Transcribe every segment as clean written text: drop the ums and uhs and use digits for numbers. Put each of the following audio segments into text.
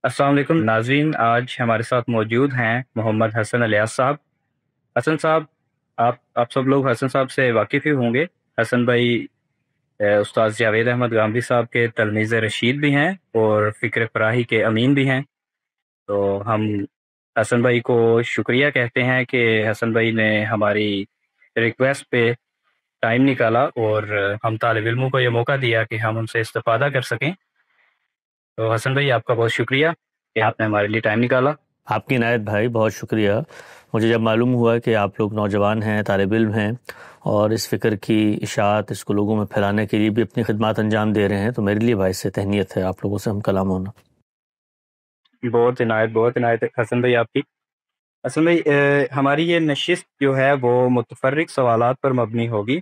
السلام علیکم ناظرین، آج ہمارے ساتھ موجود ہیں محمد حسن الیاس صاحب۔ حسن صاحب، آپ سب لوگ حسن صاحب سے واقف ہی ہوں گے۔ حسن بھائی استاد جاوید احمد گامدی صاحب کے تلمیذ رشید بھی ہیں اور فکر فراہی کے امین بھی ہیں۔ تو ہم حسن بھائی کو شکریہ کہتے ہیں کہ حسن بھائی نے ہماری ریکویسٹ پہ ٹائم نکالا اور ہم طالب علموں کو یہ موقع دیا کہ ہم ان سے استفادہ کر سکیں۔ تو حسن بھائی، آپ کا بہت شکریہ کہ آپ نے ہمارے لیے ٹائم نکالا۔ آپ کی عنایت بھائی، بہت شکریہ۔ مجھے جب معلوم ہوا کہ آپ لوگ نوجوان ہیں، طالب علم ہیں اور اس فکر کی اشاعت اس کو لوگوں میں پھیلانے کے لیے بھی اپنی خدمات انجام دے رہے ہیں، تو میرے لیے باعث تہنیت ہے آپ لوگوں سے ہم کلام ہونا۔ بہت عنایت حسن بھائی آپ کی۔ حسن بھائی، ہماری یہ نشست جو ہے وہ متفرق سوالات پر مبنی ہوگی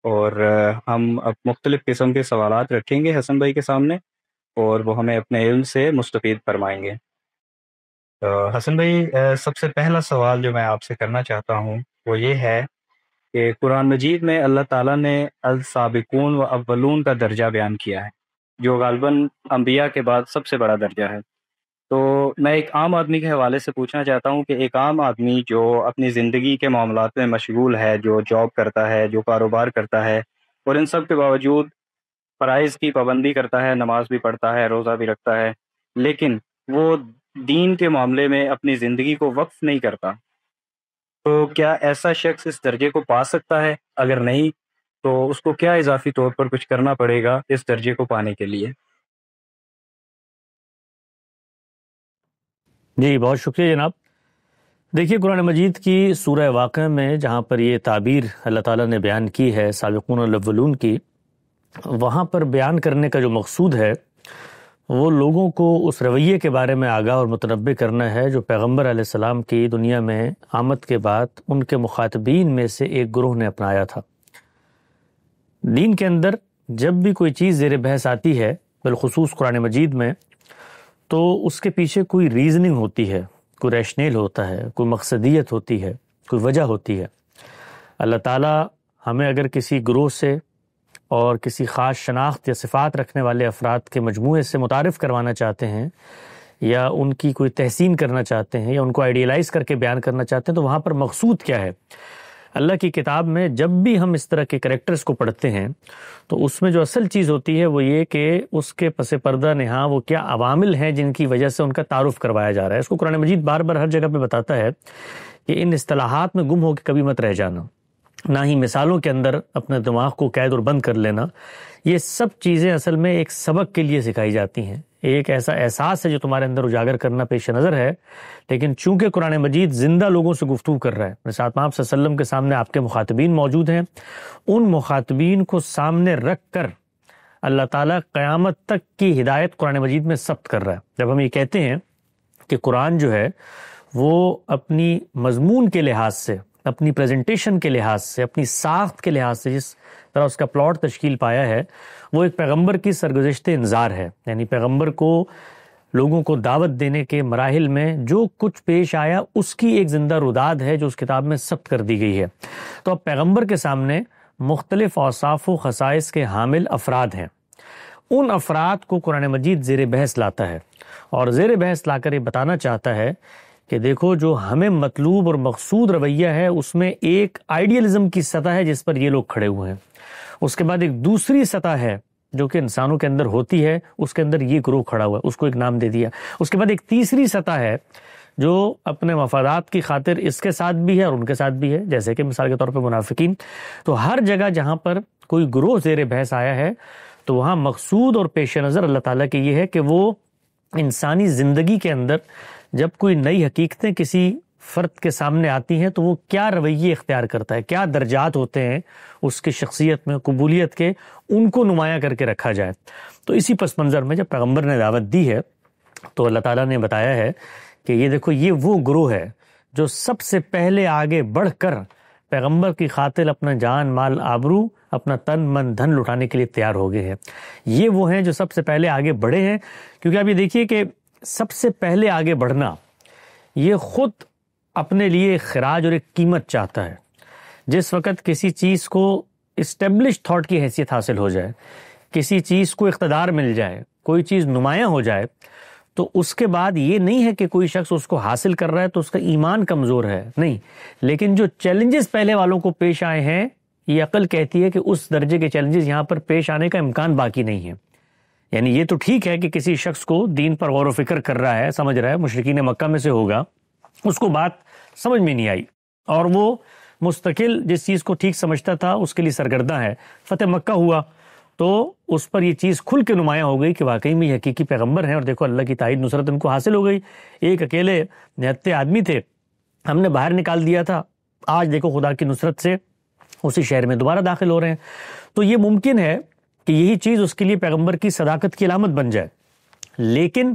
اور ہم اب مختلف قسم کے سوالات رکھیں گے حسن بھائی کے سامنے اور وہ ہمیں اپنے علم سے مستفید فرمائیں گے۔ حسن بھائی، سب سے پہلا سوال جو میں آپ سے کرنا چاہتا ہوں وہ یہ ہے کہ قرآن مجید میں اللہ تعالیٰ نے السابقون و اولون کا درجہ بیان کیا ہے، جو غالباً انبیاء کے بعد سب سے بڑا درجہ ہے۔ تو میں ایک عام آدمی کے حوالے سے پوچھنا چاہتا ہوں کہ ایک عام آدمی جو اپنی زندگی کے معاملات میں مشغول ہے، جو جاب کرتا ہے، جو کاروبار کرتا ہے، اور ان سب کے باوجود فرائض کی پابندی کرتا ہے، نماز بھی پڑھتا ہے، روزہ بھی رکھتا ہے، لیکن وہ دین کے معاملے میں اپنی زندگی کو وقف نہیں کرتا، تو کیا ایسا شخص اس درجے کو پا سکتا ہے؟ اگر نہیں تو اس کو کیا اضافی طور پر کچھ کرنا پڑے گا اس درجے کو پانے کے لیے؟ جی بہت شکریہ جناب۔ دیکھیے، قرآن مجید کی سورہ واقعہ میں جہاں پر یہ تعبیر اللہ تعالیٰ نے بیان کی ہے سابقون الاولون کی، وہاں پر بیان کرنے کا جو مقصود ہے وہ لوگوں کو اس رویے کے بارے میں آگاہ اور متنبع کرنا ہے جو پیغمبر علیہ السلام کی دنیا میں آمد کے بعد ان کے مخاطبین میں سے ایک گروہ نے اپنایا تھا۔ دین کے اندر جب بھی کوئی چیز زیر بحث آتی ہے، بالخصوص قرآن مجید میں، تو اس کے پیچھے کوئی ریزننگ ہوتی ہے، کوئی ریشنیل ہوتا ہے، کوئی مقصدیت ہوتی ہے، کوئی وجہ ہوتی ہے۔ اللہ تعالیٰ ہمیں اگر کسی گروہ سے اور کسی خاص شناخت یا صفات رکھنے والے افراد کے مجموعے سے متعارف کروانا چاہتے ہیں یا ان کی کوئی تحسین کرنا چاہتے ہیں یا ان کو آئیڈیلائز کر کے بیان کرنا چاہتے ہیں، تو وہاں پر مقصود کیا ہے؟ اللہ کی کتاب میں جب بھی ہم اس طرح کے کریکٹرز کو پڑھتے ہیں تو اس میں جو اصل چیز ہوتی ہے وہ یہ کہ اس کے پس پردہ نہاں وہ کیا عوامل ہیں جن کی وجہ سے ان کا تعارف کروایا جا رہا ہے۔ اس کو قرآن مجید بار بار ہر جگہ پہ بتاتا ہے کہ ان اصطلاحات میں گم ہو کے کبھی مت رہ جانا، نہ ہی مثالوں کے اندر اپنے دماغ کو قید اور بند کر لینا۔ یہ سب چیزیں اصل میں ایک سبق کے لیے سکھائی جاتی ہیں، ایک ایسا احساس ہے جو تمہارے اندر اجاگر کرنا پیش نظر ہے، لیکن چونکہ قرآن مجید زندہ لوگوں سے گفتگو کر رہا ہے، ساتھ میں آپ صلی اللہ علیہ وسلم کے سامنے آپ کے مخاطبین موجود ہیں، ان مخاطبین کو سامنے رکھ کر اللہ تعالیٰ قیامت تک کی ہدایت قرآن مجید میں ثبت کر رہا ہے۔ جب ہم یہ کہتے ہیں کہ قرآن جو ہے وہ اپنی مضمون کے لحاظ سے، اپنی پریزنٹیشن کے لحاظ سے، اپنی ساخت کے لحاظ سے جس طرح اس کا پلاٹ تشکیل پایا ہے، وہ ایک پیغمبر کی سرگزشت انذار ہے، یعنی پیغمبر کو لوگوں کو دعوت دینے کے مراحل میں جو کچھ پیش آیا اس کی ایک زندہ روداد ہے جو اس کتاب میں ثبت کر دی گئی ہے۔ تو اب پیغمبر کے سامنے مختلف اوصاف و خصائص کے حامل افراد ہیں، ان افراد کو قرآن مجید زیر بحث لاتا ہے اور زیر بحث لا کر یہ بتانا چاہتا ہے کہ دیکھو، جو ہمیں مطلوب اور مقصود رویہ ہے اس میں ایک آئیڈیلزم کی سطح ہے جس پر یہ لوگ کھڑے ہوئے ہیں، اس کے بعد ایک دوسری سطح ہے جو کہ انسانوں کے اندر ہوتی ہے، اس کے اندر یہ گروہ کھڑا ہوا ہے، اس کو ایک نام دے دیا، اس کے بعد ایک تیسری سطح ہے جو اپنے مفادات کی خاطر اس کے ساتھ بھی ہے اور ان کے ساتھ بھی ہے، جیسے کہ مثال کے طور پہ منافقین۔ تو ہر جگہ جہاں پر کوئی گروہ زیر بحث آیا ہے تو وہاں مقصود اور پیش نظر اللہ تعالیٰ کے یہ ہے کہ وہ انسانی زندگی کے اندر جب کوئی نئی حقیقتیں کسی فرد کے سامنے آتی ہیں تو وہ کیا رویے اختیار کرتا ہے، کیا درجات ہوتے ہیں اس کی شخصیت میں، قبولیت کے، ان کو نمایاں کر کے رکھا جائے۔ تو اسی پس منظر میں جب پیغمبر نے دعوت دی ہے تو اللہ تعالیٰ نے بتایا ہے کہ یہ دیکھو، یہ وہ گروہ ہے جو سب سے پہلے آگے بڑھ کر پیغمبر کی خاطر اپنا جان مال آبرو، اپنا تن من دھن لٹانے کے لیے تیار ہو گئے ہیں۔ یہ وہ ہیں جو سب سے پہلے آگے بڑھے ہیں، کیونکہ آپ یہ دیکھیے کہ سب سے پہلے آگے بڑھنا یہ خود اپنے لیے ایک خراج اور ایک قیمت چاہتا ہے۔ جس وقت کسی چیز کو اسٹیبلش تھاٹ کی حیثیت حاصل ہو جائے، کسی چیز کو اقتدار مل جائے، کوئی چیز نمایاں ہو جائے، تو اس کے بعد یہ نہیں ہے کہ کوئی شخص اس کو حاصل کر رہا ہے تو اس کا ایمان کمزور ہے، نہیں، لیکن جو چیلنجز پہلے والوں کو پیش آئے ہیں، یہ عقل کہتی ہے کہ اس درجے کے چیلنجز یہاں پر پیش آنے کا امکان باقی نہیں ہے۔ یعنی یہ تو ٹھیک ہے کہ کسی شخص کو دین پر غور و فکر کر رہا ہے، سمجھ رہا ہے، مشرکین مکہ میں سے ہوگا، اس کو بات سمجھ میں نہیں آئی اور وہ مستقل جس چیز کو ٹھیک سمجھتا تھا اس کے لیے سرگرداں ہے، فتح مکہ ہوا تو اس پر یہ چیز کھل کے نمایاں ہو گئی کہ واقعی میں یہ حقیقی پیغمبر ہیں، اور دیکھو اللہ کی تائید نصرت ان کو حاصل ہو گئی۔ ایک اکیلے نہتے آدمی تھے، ہم نے باہر نکال دیا تھا، آج دیکھو خدا کی نصرت سے اسی شہر میں دوبارہ داخل ہو رہے ہیں۔ تو یہ ممکن ہے کہ یہی چیز اس کے لیے پیغمبر کی صداقت کی علامت بن جائے، لیکن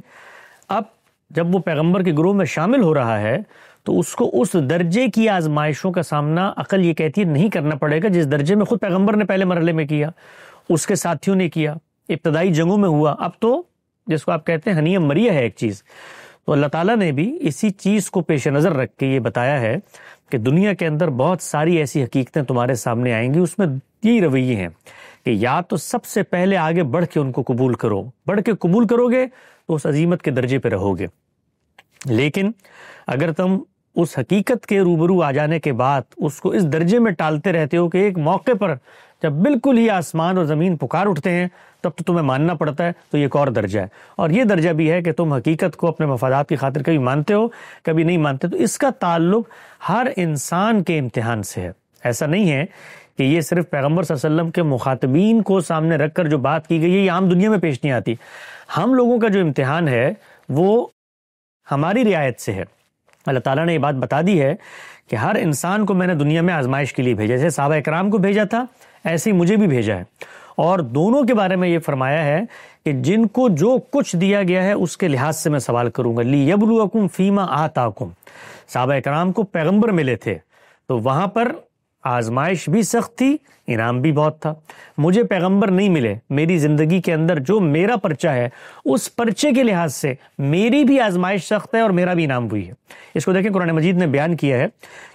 اب جب وہ پیغمبر کے گروہ میں شامل ہو رہا ہے تو اس کو اس درجے کی آزمائشوں کا سامنا عقل یہ کہتی ہے نہیں کرنا پڑے گا جس درجے میں خود پیغمبر نے پہلے مرحلے میں کیا، اس کے ساتھیوں نے کیا، ابتدائی جنگوں میں ہوا۔ اب تو جس کو آپ کہتے ہیں ہنیہ مریہ ہے ایک چیز، تو اللہ تعالیٰ نے بھی اسی چیز کو پیش نظر رکھ کے یہ بتایا ہے کہ دنیا کے اندر بہت ساری ایسی حقیقتیں تمہارے سامنے آئیں گی، اس میں یہی رویے ہیں کہ یا تو سب سے پہلے آگے بڑھ کے ان کو قبول کرو، بڑھ کے قبول کرو گے تو اس عظیمت کے درجے پہ رہو گے، لیکن اگر تم اس حقیقت کے روبرو آ جانے کے بعد اس کو اس درجے میں ٹالتے رہتے ہو کہ ایک موقع پر جب بالکل ہی آسمان اور زمین پکار اٹھتے ہیں تب تو تمہیں ماننا پڑتا ہے، تو یہ ایک اور درجہ ہے، اور یہ درجہ بھی ہے کہ تم حقیقت کو اپنے مفادات کی خاطر کبھی مانتے ہو کبھی نہیں مانتے۔ تو اس کا تعلق ہر انسان کے امتحان سے ہے، ایسا نہیں ہے کہ یہ صرف پیغمبر صلی اللہ علیہ وسلم کے مخاطبین کو سامنے رکھ کر جو بات کی گئی ہے یہ عام دنیا میں پیش نہیں آتی۔ ہم لوگوں کا جو امتحان ہے وہ ہماری رعایت سے ہے۔ اللہ تعالیٰ نے یہ بات بتا دی ہے کہ ہر انسان کو میں نے دنیا میں آزمائش کے لیے بھیجا، جیسے صحابہ اکرام کو بھیجا تھا ایسے ہی مجھے بھی بھیجا ہے، اور دونوں کے بارے میں یہ فرمایا ہے کہ جن کو جو کچھ دیا گیا ہے اس کے لحاظ سے میں سوال کروں گا۔ لِيَبْلُوَكُمْ فِي مَا آتَاكُمْ، صحابہ اکرام کو پیغمبر ملے تھے تو وہاں پر آزمائش بھی سخت تھی، انعام بھی بہت تھا۔ مجھے پیغمبر نہیں ملے، میری زندگی کے اندر جو میرا پرچہ ہے اس پرچے کے لحاظ سے میری بھی آزمائش سخت ہے اور میرا بھی انعام ہوئی ہے۔ اس کو دیکھیں قرآن مجید نے بیان کیا ہے،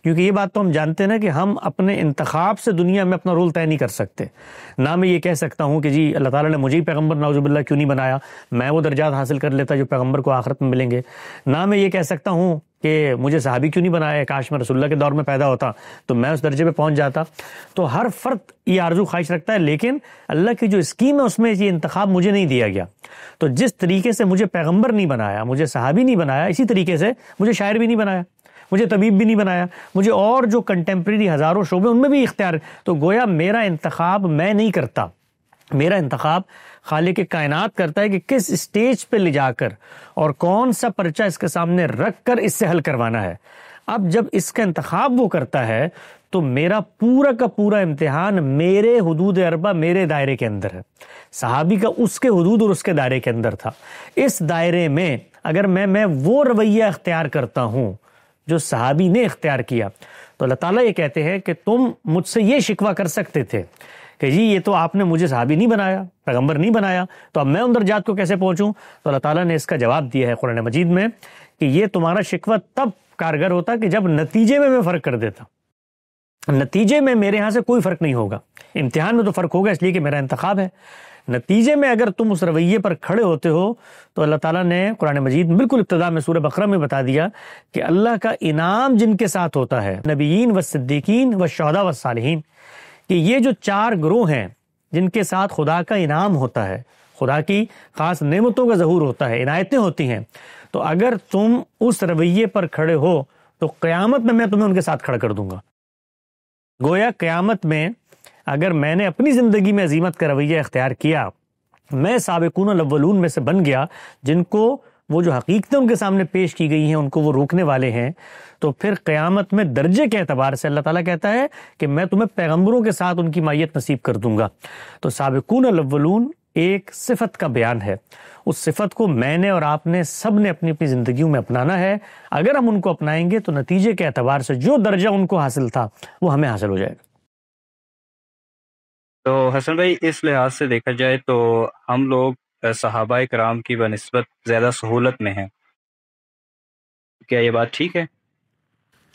کیونکہ یہ بات تو ہم جانتے ہیں نا کہ ہم اپنے انتخاب سے دنیا میں اپنا رول طے نہیں کر سکتے۔ نہ میں یہ کہہ سکتا ہوں کہ جی اللہ تعالیٰ نے مجھے ہی پیغمبر نعوذ باللہ کیوں نہیں بنایا، میں وہ درجات حاصل کر لیتا جو پیغمبر کو آخرت میں ملیں گے۔ نہ میں یہ کہہ سکتا ہوں کہ مجھے صحابی کیوں نہیں بنایا، کاش میں رسول اللہ کے دور میں پیدا ہوتا تو میں اس درجے پہ پہنچ جاتا۔ تو ہر فرد یہ آرزو خواہش رکھتا ہے، لیکن اللہ کی جو اسکیم ہے اس میں یہ انتخاب مجھے نہیں دیا گیا۔ تو جس طریقے سے مجھے پیغمبر نہیں بنایا، مجھے صحابی نہیں بنایا، اسی طریقے سے مجھے شاعر بھی نہیں بنایا، مجھے طبیب بھی نہیں بنایا، مجھے اور جو کنٹمپریری ہزاروں شعبے ان میں بھی اختیار۔ تو گویا میرا انتخاب میں نہیں کرتا، میرا انتخاب خالق کائنات کرتا ہے کہ کس اسٹیج پہ لے جا کر اور کون سا پرچہ اس کے سامنے رکھ کر اس سے حل کروانا ہے۔ اب جب اس کا انتخاب وہ کرتا ہے تو میرا پورا کا پورا امتحان میرے حدود اربع، میرے دائرے کے اندر ہے۔ صحابی کا اس کے حدود اور اس کے دائرے کے اندر تھا۔ اس دائرے میں اگر میں وہ رویہ اختیار کرتا ہوں جو صحابی نے اختیار کیا تو اللہ تعالیٰ یہ کہتے ہیں کہ تم مجھ سے یہ شکوہ کر سکتے تھے کہ جی یہ تو آپ نے مجھے صحابی نہیں بنایا، پیغمبر نہیں بنایا، تو اب میں ان درجات کو کیسے پہنچوں؟ تو اللہ تعالیٰ نے اس کا جواب دیا ہے قرآن مجید میں کہ یہ تمہارا شکوہ تب کارگر ہوتا کہ جب نتیجے میں فرق کر دیتا۔ نتیجے میں میرے ہاں سے کوئی فرق نہیں ہوگا، امتحان میں تو فرق ہوگا اس لیے کہ میرا انتخاب ہے۔ نتیجے میں اگر تم اس رویے پر کھڑے ہوتے ہو تو اللہ تعالیٰ نے قرآن مجید بالکل ابتدا میں سورہ بقرہ میں بتا دیا کہ اللہ کا انعام جن کے ساتھ ہوتا ہے، نبیین و صدیقین و شہداء و صالحین، کہ یہ جو چار گروہ ہیں جن کے ساتھ خدا کا انعام ہوتا ہے، خدا کی خاص نعمتوں کا ظہور ہوتا ہے، عنایتیں ہوتی ہیں، تو اگر تم اس رویے پر کھڑے ہو تو قیامت میں تمہیں ان کے ساتھ کھڑا کر دوں گا۔ گویا قیامت میں اگر میں نے اپنی زندگی میں عظیمت کا رویہ اختیار کیا، میں سابقون الاولون میں سے بن گیا جن کو وہ جو حقیقتیں ان کے سامنے پیش کی گئی ہیں ان کو وہ روکنے والے ہیں، تو پھر قیامت میں درجے کے اعتبار سے اللہ تعالیٰ کہتا ہے کہ میں تمہیں پیغمبروں کے ساتھ ان کی مائیت نصیب کر دوں گا۔ تو سابقون الاولون ایک صفت کا بیان ہے، اس صفت کو میں نے اور آپ نے سب نے اپنی اپنی زندگیوں میں اپنانا ہے۔ اگر ہم ان کو اپنائیں گے تو نتیجے کے اعتبار سے جو درجہ ان کو حاصل تھا وہ ہمیں حاصل ہو جائے گا۔ تو حسن بھائی اس لحاظ سے دیکھا جائے تو ہم لوگ صحابہ کرام کی بنسبت زیادہ سہولت میں ہیں، کیا یہ بات ٹھیک ہے؟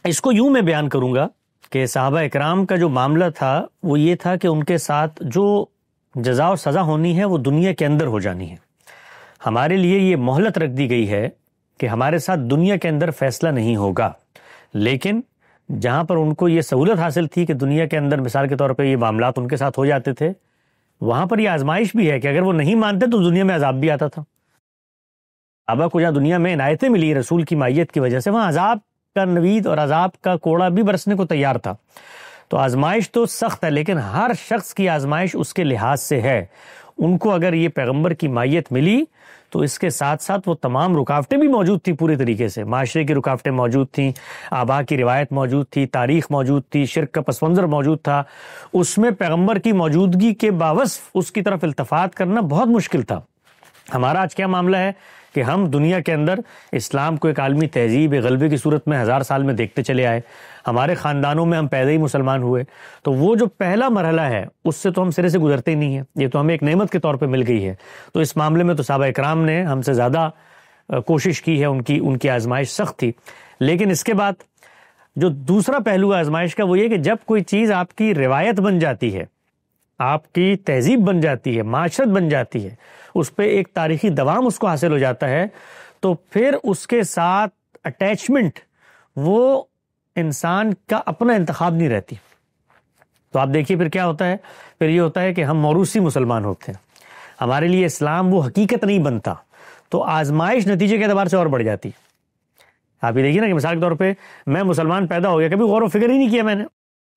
اس کو یوں میں بیان کروں گا کہ صحابہ اکرام کا جو معاملہ تھا وہ یہ تھا کہ ان کے ساتھ جو جزا و سزا ہونی ہے وہ دنیا کے اندر ہو جانی ہے۔ ہمارے لیے یہ مہلت رکھ دی گئی ہے کہ ہمارے ساتھ دنیا کے اندر فیصلہ نہیں ہوگا، لیکن جہاں پر ان کو یہ سہولت حاصل تھی کہ دنیا کے اندر مثال کے طور پہ یہ معاملات ان کے ساتھ ہو جاتے تھے، وہاں پر یہ آزمائش بھی ہے کہ اگر وہ نہیں مانتے تو دنیا میں عذاب بھی آتا تھا۔ صحابہ کو جہاں دنیا میں عنایتیں ملی رسول کی مائیت کی وجہ سے، وہاں عذاب کا نوید اور عذاب کا کوڑا بھی برسنے کو تیار تھا۔ تو آزمائش تو سخت ہے، لیکن ہر شخص کی آزمائش اس کے لحاظ سے ہے۔ ان کو اگر یہ پیغمبر کی مائیت ملی تو اس کے ساتھ ساتھ وہ تمام رکاوٹیں بھی موجود تھیں، پورے طریقے سے معاشرے کی رکاوٹیں موجود تھیں، آبا کی روایت موجود تھی، تاریخ موجود تھی، شرک کا پس منظر موجود تھا، اس میں پیغمبر کی موجودگی کے باوصف اس کی طرف التفات کرنا بہت مشکل تھا۔ ہمارا آج کیا معاملہ ہے کہ ہم دنیا کے اندر اسلام کو ایک عالمی تہذیب غلبے کی صورت میں 1000 سال میں دیکھتے چلے آئے، ہمارے خاندانوں میں ہم پیدا ہی مسلمان ہوئے، تو وہ جو پہلا مرحلہ ہے اس سے تو ہم سرے سے گزرتے ہی نہیں ہیں، یہ تو ہمیں ایک نعمت کے طور پہ مل گئی ہے۔ تو اس معاملے میں تو صحابہ اکرام نے ہم سے زیادہ کوشش کی ہے، ان کی آزمائش سخت تھی۔ لیکن اس کے بعد جو دوسرا پہلو آزمائش کا وہ یہ کہ جب کوئی چیز آپ کی روایت بن جاتی ہے، آپ کی تہذیب بن جاتی ہے، معاشرت بن جاتی ہے، اس پہ ایک تاریخی دوام اس کو حاصل ہو جاتا ہے، تو پھر اس کے ساتھ اٹیچمنٹ وہ انسان کا اپنا انتخاب نہیں رہتی۔ تو آپ دیکھیے پھر کیا ہوتا ہے، پھر یہ ہوتا ہے کہ ہم موروثی مسلمان ہوتے ہیں، ہمارے لیے اسلام وہ حقیقت نہیں بنتا، تو آزمائش نتیجے کے اعتبار سے اور بڑھ جاتی۔ آپ یہ دیکھیے نا کہ مثال کے طور پہ میں مسلمان پیدا ہو گیا، کبھی غور و فکر ہی نہیں کیا میں نے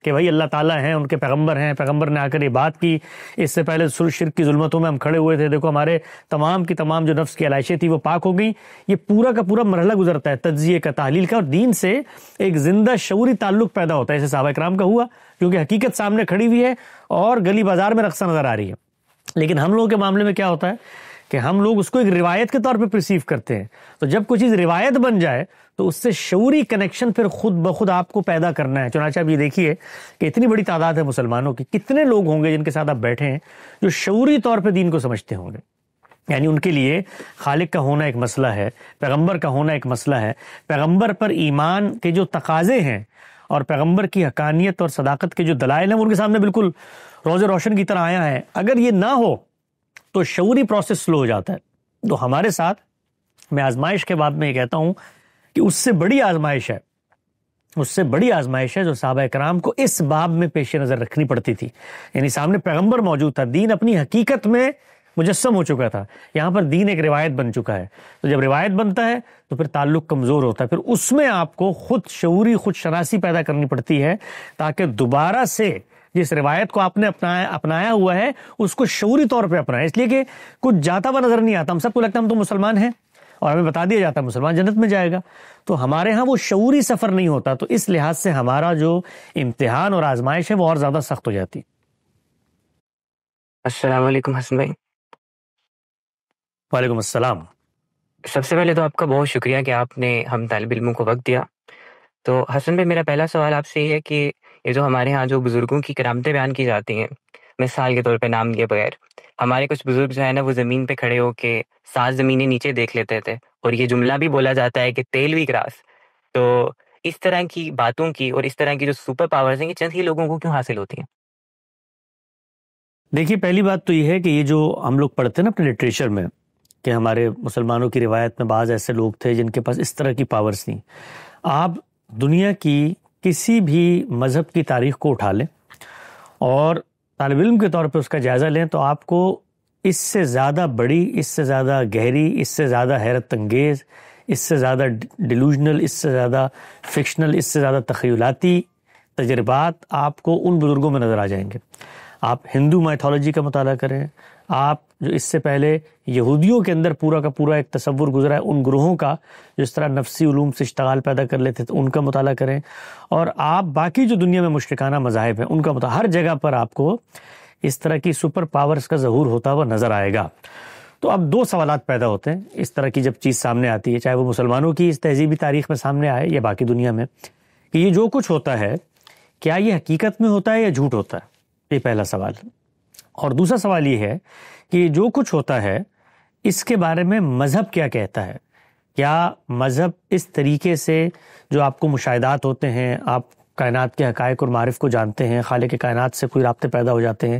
کہ بھائی اللہ تعالیٰ ہیں، ان کے پیغمبر ہیں، پیغمبر نے آ کر یہ بات کی، اس سے پہلے شرک کی ظلمتوں میں ہم کھڑے ہوئے تھے، دیکھو ہمارے تمام کی تمام جو نفس کی علائشیں تھی وہ پاک ہو گئیں۔ یہ پورا کا پورا مرحلہ گزرتا ہے تجزیے کا، تحلیل کا، اور دین سے ایک زندہ شعوری تعلق پیدا ہوتا ہے، جیسے صحابہ کرام کا ہوا، کیونکہ حقیقت سامنے کھڑی ہوئی ہے اور گلی بازار میں رقصہ نظر آ رہی ہے۔ لیکن ہم لوگوں کے معاملے میں کیا ہوتا ہے کہ ہم لوگ اس کو ایک روایت کے طور پہ پرسیو کرتے ہیں، تو جب کوئی چیز روایت بن جائے تو اس سے شعوری کنیکشن پھر خود بخود آپ کو پیدا کرنا ہے۔ چنانچہ آپ یہ دیکھیے کہ اتنی بڑی تعداد ہے مسلمانوں کی، کتنے لوگ ہوں گے جن کے ساتھ آپ بیٹھے ہیں جو شعوری طور پہ دین کو سمجھتے ہوں گے، یعنی ان کے لیے خالق کا ہونا ایک مسئلہ ہے، پیغمبر کا ہونا ایک مسئلہ ہے، پیغمبر پر ایمان کے جو تقاضے ہیں اور پیغمبر کی حقانیت اور صداقت کے جو دلائل ہیں وہ ان کے سامنے بالکل روز روشن کی طرح آیا ہے۔ اگر یہ نہ ہو تو شعوری پروسیس سلو ہو جاتا ہے۔ تو ہمارے ساتھ میں آزمائش کے بعد میں یہ کہتا ہوں کہ اس سے بڑی آزمائش ہے، اس سے بڑی آزمائش ہے جو صحابہ کرام کو اس باب میں پیش نظر رکھنی پڑتی تھی، یعنی سامنے پیغمبر موجود تھا، دین اپنی حقیقت میں مجسم ہو چکا تھا، یہاں پر دین ایک روایت بن چکا ہے۔ تو جب روایت بنتا ہے تو پھر تعلق کمزور ہوتا ہے، پھر اس میں آپ کو خود شعوری خود شناسی پیدا کرنی پڑتی ہے تاکہ دوبارہ سے جس روایت کو آپ نے اپنایا ہوا ہے اس کو شعوری طور پہ اپنائیں، اس لیے کہ کچھ جاتا ہوا نظر نہیں آتا، ہم سب کو لگتا ہے ہم تو مسلمان ہیں اور ہمیں بتا دیا جاتا ہے مسلمان جنت میں جائے گا، تو ہمارے ہاں وہ شعوری سفر نہیں ہوتا، تو اس لحاظ سے ہمارا جو امتحان اور آزمائش ہے وہ اور زیادہ سخت ہو جاتی۔ السلام علیکم حسن بھائی۔ وعلیکم السلام۔ سب سے پہلے تو آپ کا بہت شکریہ کہ آپ نے ہم طالب علموں کو وقت دیا۔ تو حسن بھائی میرا پہلا سوال آپ سے یہ ہے کہ یہ جو ہمارے ہاں جو بزرگوں کی کرامتیں بیان کی جاتی ہیں، مثال کے طور پہ نام لیے بغیر، ہمارے کچھ بزرگ جو ہے نا وہ زمین پہ کھڑے ہو کے 7 زمینیں نیچے دیکھ لیتے تھے، اور یہ جملہ بھی بولا جاتا ہے کہ تیل وی کراس۔ تو اس طرح کی باتوں کی اور اس طرح کی جو سپر پاورز ہیں یہ چند ہی لوگوں کو کیوں حاصل ہوتی ہیں؟ دیکھیے پہلی بات تو یہ ہے کہ یہ جو ہم لوگ پڑھتے ہیں نا اپنے لٹریچر میں کہ ہمارے مسلمانوں کی روایت میں بعض ایسے لوگ تھے جن کے پاس اس طرح کی پاورز تھیں۔ آپ دنیا کی کسی بھی مذہب کی تاریخ کو اٹھا لیں اور طالب علم کے طور پہ اس کا جائزہ لیں تو آپ کو اس سے زیادہ بڑی، اس سے زیادہ گہری، اس سے زیادہ حیرت انگیز، اس سے زیادہ ڈیلوژنل، اس سے زیادہ فکشنل، اس سے زیادہ تخیلاتی تجربات آپ کو ان بزرگوں میں نظر آ جائیں گے۔ آپ ہندو میتھولوجی کا مطالعہ کریں، آپ جو اس سے پہلے یہودیوں کے اندر پورا کا پورا ایک تصور گزرا ہے ان گروہوں کا جو اس طرح نفسی علوم سے اشتغال پیدا کر لیتے تھے، ان کا مطالعہ کریں، اور آپ باقی جو دنیا میں مشرکانہ مذاہب ہیں ان کا مطالعہ، ہر جگہ پر آپ کو اس طرح کی سپر پاورز کا ظہور ہوتا ہوا نظر آئے گا۔ تو اب 2 سوالات پیدا ہوتے ہیں اس طرح کی جب چیز سامنے آتی ہے، چاہے وہ مسلمانوں کی اس تہذیبی تاریخ میں سامنے آئے یا باقی دنیا میں، کہ یہ جو کچھ ہوتا ہے کیا یہ حقیقت میں ہوتا ہے یا جھوٹ ہوتا ہے، یہ پہلا سوال۔ اور دوسرا سوال یہ ہے کہ جو کچھ ہوتا ہے اس کے بارے میں مذہب کیا کہتا ہے، کیا مذہب اس طریقے سے جو آپ کو مشاہدات ہوتے ہیں، آپ کائنات کے حقائق اور معارف کو جانتے ہیں، خالق کائنات سے کوئی رابطے پیدا ہو جاتے ہیں،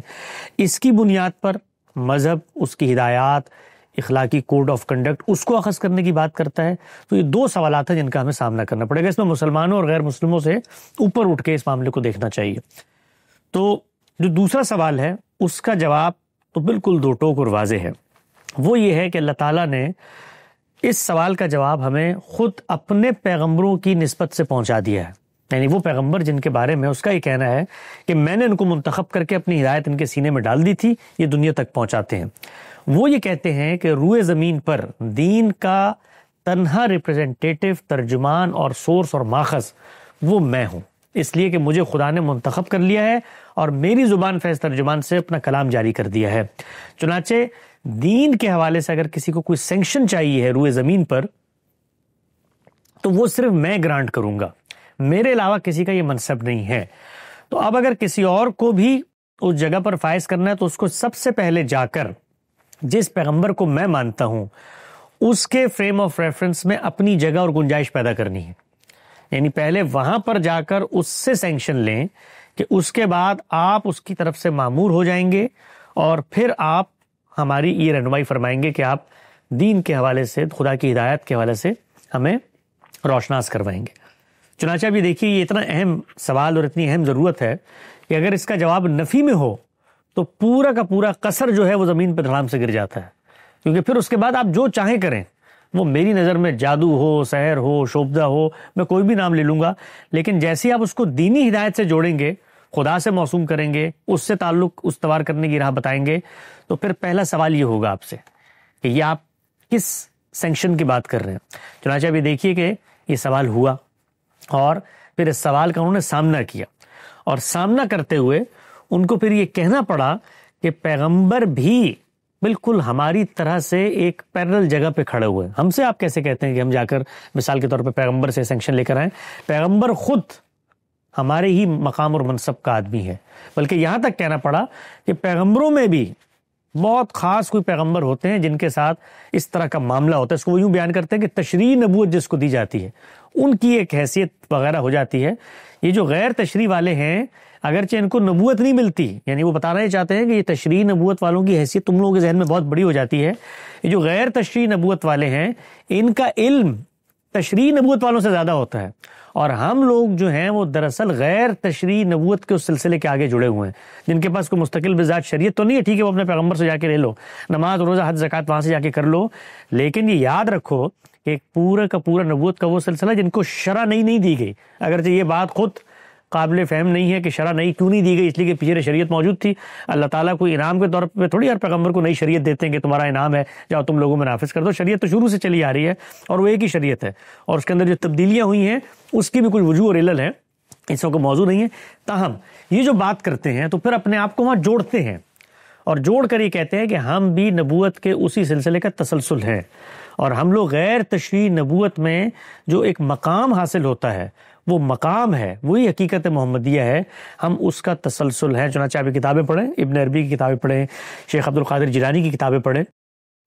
اس کی بنیاد پر مذہب، اس کی ہدایات، اخلاقی کوڈ آف کنڈکٹ اس کو اخذ کرنے کی بات کرتا ہے. تو یہ دو سوالات ہیں جن کا ہمیں سامنا کرنا پڑے گا. اس میں مسلمانوں اور غیر مسلموں سے اوپر اٹھ کے اس معاملے کو دیکھنا چاہیے. تو جو دوسرا سوال ہے اس کا جواب تو بالکل دو ٹوک اور واضح ہے. وہ یہ ہے کہ اللہ تعالیٰ نے اس سوال کا جواب ہمیں خود اپنے پیغمبروں کی نسبت سے پہنچا دیا ہے. یعنی وہ پیغمبر جن کے بارے میں اس کا یہ کہنا ہے کہ میں نے ان کو منتخب کر کے اپنی ہدایت ان کے سینے میں ڈال دی تھی، یہ دنیا تک پہنچاتے ہیں. وہ یہ کہتے ہیں کہ روئے زمین پر دین کا تنہا ریپریزنٹیٹیو، ترجمان اور سورس اور ماخذ وہ میں ہوں، اس لیے کہ مجھے خدا نے منتخب کر لیا ہے اور میری زبان فیض ترجمان سے اپنا کلام جاری کر دیا ہے. چنانچہ دین کے حوالے سے اگر کسی کو کوئی سینکشن چاہیے ہے روئے زمین پر تو وہ صرف میں گرانٹ کروں گا، میرے علاوہ کسی کا یہ منصب نہیں ہے. تو اب اگر کسی اور کو بھی اس جگہ پر فائز کرنا ہے تو اس کو سب سے پہلے جا کر جس پیغمبر کو میں مانتا ہوں اس کے فریم آف ریفرنس میں اپنی جگہ اور گنجائش پیدا کرنی ہے. یعنی پہلے وہاں پر جا کر اس سے سینکشن لیں کہ اس کے بعد آپ اس کی طرف سے مامور ہو جائیں گے اور پھر آپ ہماری یہ رہنمائی فرمائیں گے کہ آپ دین کے حوالے سے، خدا کی ہدایت کے حوالے سے ہمیں روشناس کروائیں گے. چنانچہ ابھی دیکھیے یہ اتنا اہم سوال اور اتنی اہم ضرورت ہے کہ اگر اس کا جواب نفی میں ہو تو پورا کا پورا قصر جو ہے وہ زمین پہ دھڑام سے گر جاتا ہے. کیونکہ پھر اس کے بعد آپ جو چاہیں کریں، وہ میری نظر میں جادو ہو، سحر ہو، شوبدہ ہو، میں کوئی بھی نام لے لوں گا، لیکن جیسے ہی آپ اس کو دینی ہدایت سے جوڑیں گے، خدا سے موسوم کریں گے، اس سے تعلق استوار کرنے کی راہ بتائیں گے، تو پھر پہلا سوال یہ ہوگا آپ سے کہ یہ آپ کس سینکشن کی بات کر رہے ہیں. چنانچہ ابھی دیکھیے کہ یہ سوال ہوا اور پھر اس سوال کا انہوں نے سامنا کیا، اور سامنا کرتے ہوئے ان کو پھر یہ کہنا پڑا کہ پیغمبر بھی بالکل ہماری طرح سے ایک پیرل جگہ پہ کھڑے ہوئے. ہم سے آپ کیسے کہتے ہیں کہ ہم جا کر مثال کے طور پہ پیغمبر سے سینکشن لے کر آئیں؟ پیغمبر خود ہمارے ہی مقام اور منصب کا آدمی ہے. بلکہ یہاں تک کہنا پڑا کہ پیغمبروں میں بھی بہت خاص کوئی پیغمبر ہوتے ہیں جن کے ساتھ اس طرح کا معاملہ ہوتا ہے. اس کو وہ یوں بیان کرتے ہیں کہ تشریح نبوت جس کو دی جاتی ہے ان کی ایک حیثیت وغیرہ ہو جاتی ہے. یہ جو غیر تشریح والے ہیں اگرچہ ان کو نبوت نہیں ملتی، یعنی وہ بتانا یہ چاہتے ہیں کہ یہ تشریح نبوت والوں کی حیثیت تم لوگوں کے ذہن میں بہت بڑی ہو جاتی ہے. یہ جو غیر تشریح نبوت والے ہیں ان کا علم تشریح نبوت والوں سے زیادہ ہوتا ہے، اور ہم لوگ جو ہیں وہ دراصل غیر تشریح نبوت کے اس سلسلے کے آگے جڑے ہوئے ہیں جن کے پاس کوئی مستقل بذات شریعت تو نہیں ہے. ٹھیک ہے وہ اپنے پیغمبر سے جا کے لے لو، نماز روزہ حج زکوٰۃ وہاں سے جا کے کر لو، لیکن یہ یاد رکھو کہ ایک پورا کا پورا نبوت کا وہ سلسلہ جن کو شرع نہیں دی گئی. اگرچہ یہ بات خود قابل فہم نہیں ہے کہ شرع کیوں نہیں دی گئی، اس لیے کہ پیچھے شریعت موجود تھی. اللہ تعالیٰ کوئی انعام کے طور پہ تھوڑی ہر پیغمبر کو نئی شریعت دیتے ہیں کہ تمہارا انعام ہے جاؤ تم لوگوں میں نافذ کر دو. شریعت تو شروع سے چلی آ رہی ہے اور وہ ایک ہی شریعت ہے، اور اس کے اندر جو تبدیلیاں ہوئی ہیں اس کی بھی کچھ وجوہ اور علل ہیں، اس کو موضوع نہیں ہے. تاہم یہ جو بات کرتے ہیں تو پھر اپنے آپ کو وہاں جوڑتے ہیں اور جوڑ کر یہ کہتے ہیں کہ ہم بھی نبوت کے اسی سلسلے کا تسلسل ہیں، اور ہم لوگ غیر تشریح نبوت میں جو ایک مقام حاصل ہوتا ہے وہ مقام ہے، وہی حقیقت محمدیہ ہے، ہم اس کا تسلسل ہے. چنانچہ آپ کتابیں پڑھیں، ابن عربی کی کتابیں پڑھیں، شیخ عبد القادر جیلانی کی کتابیں پڑھیں،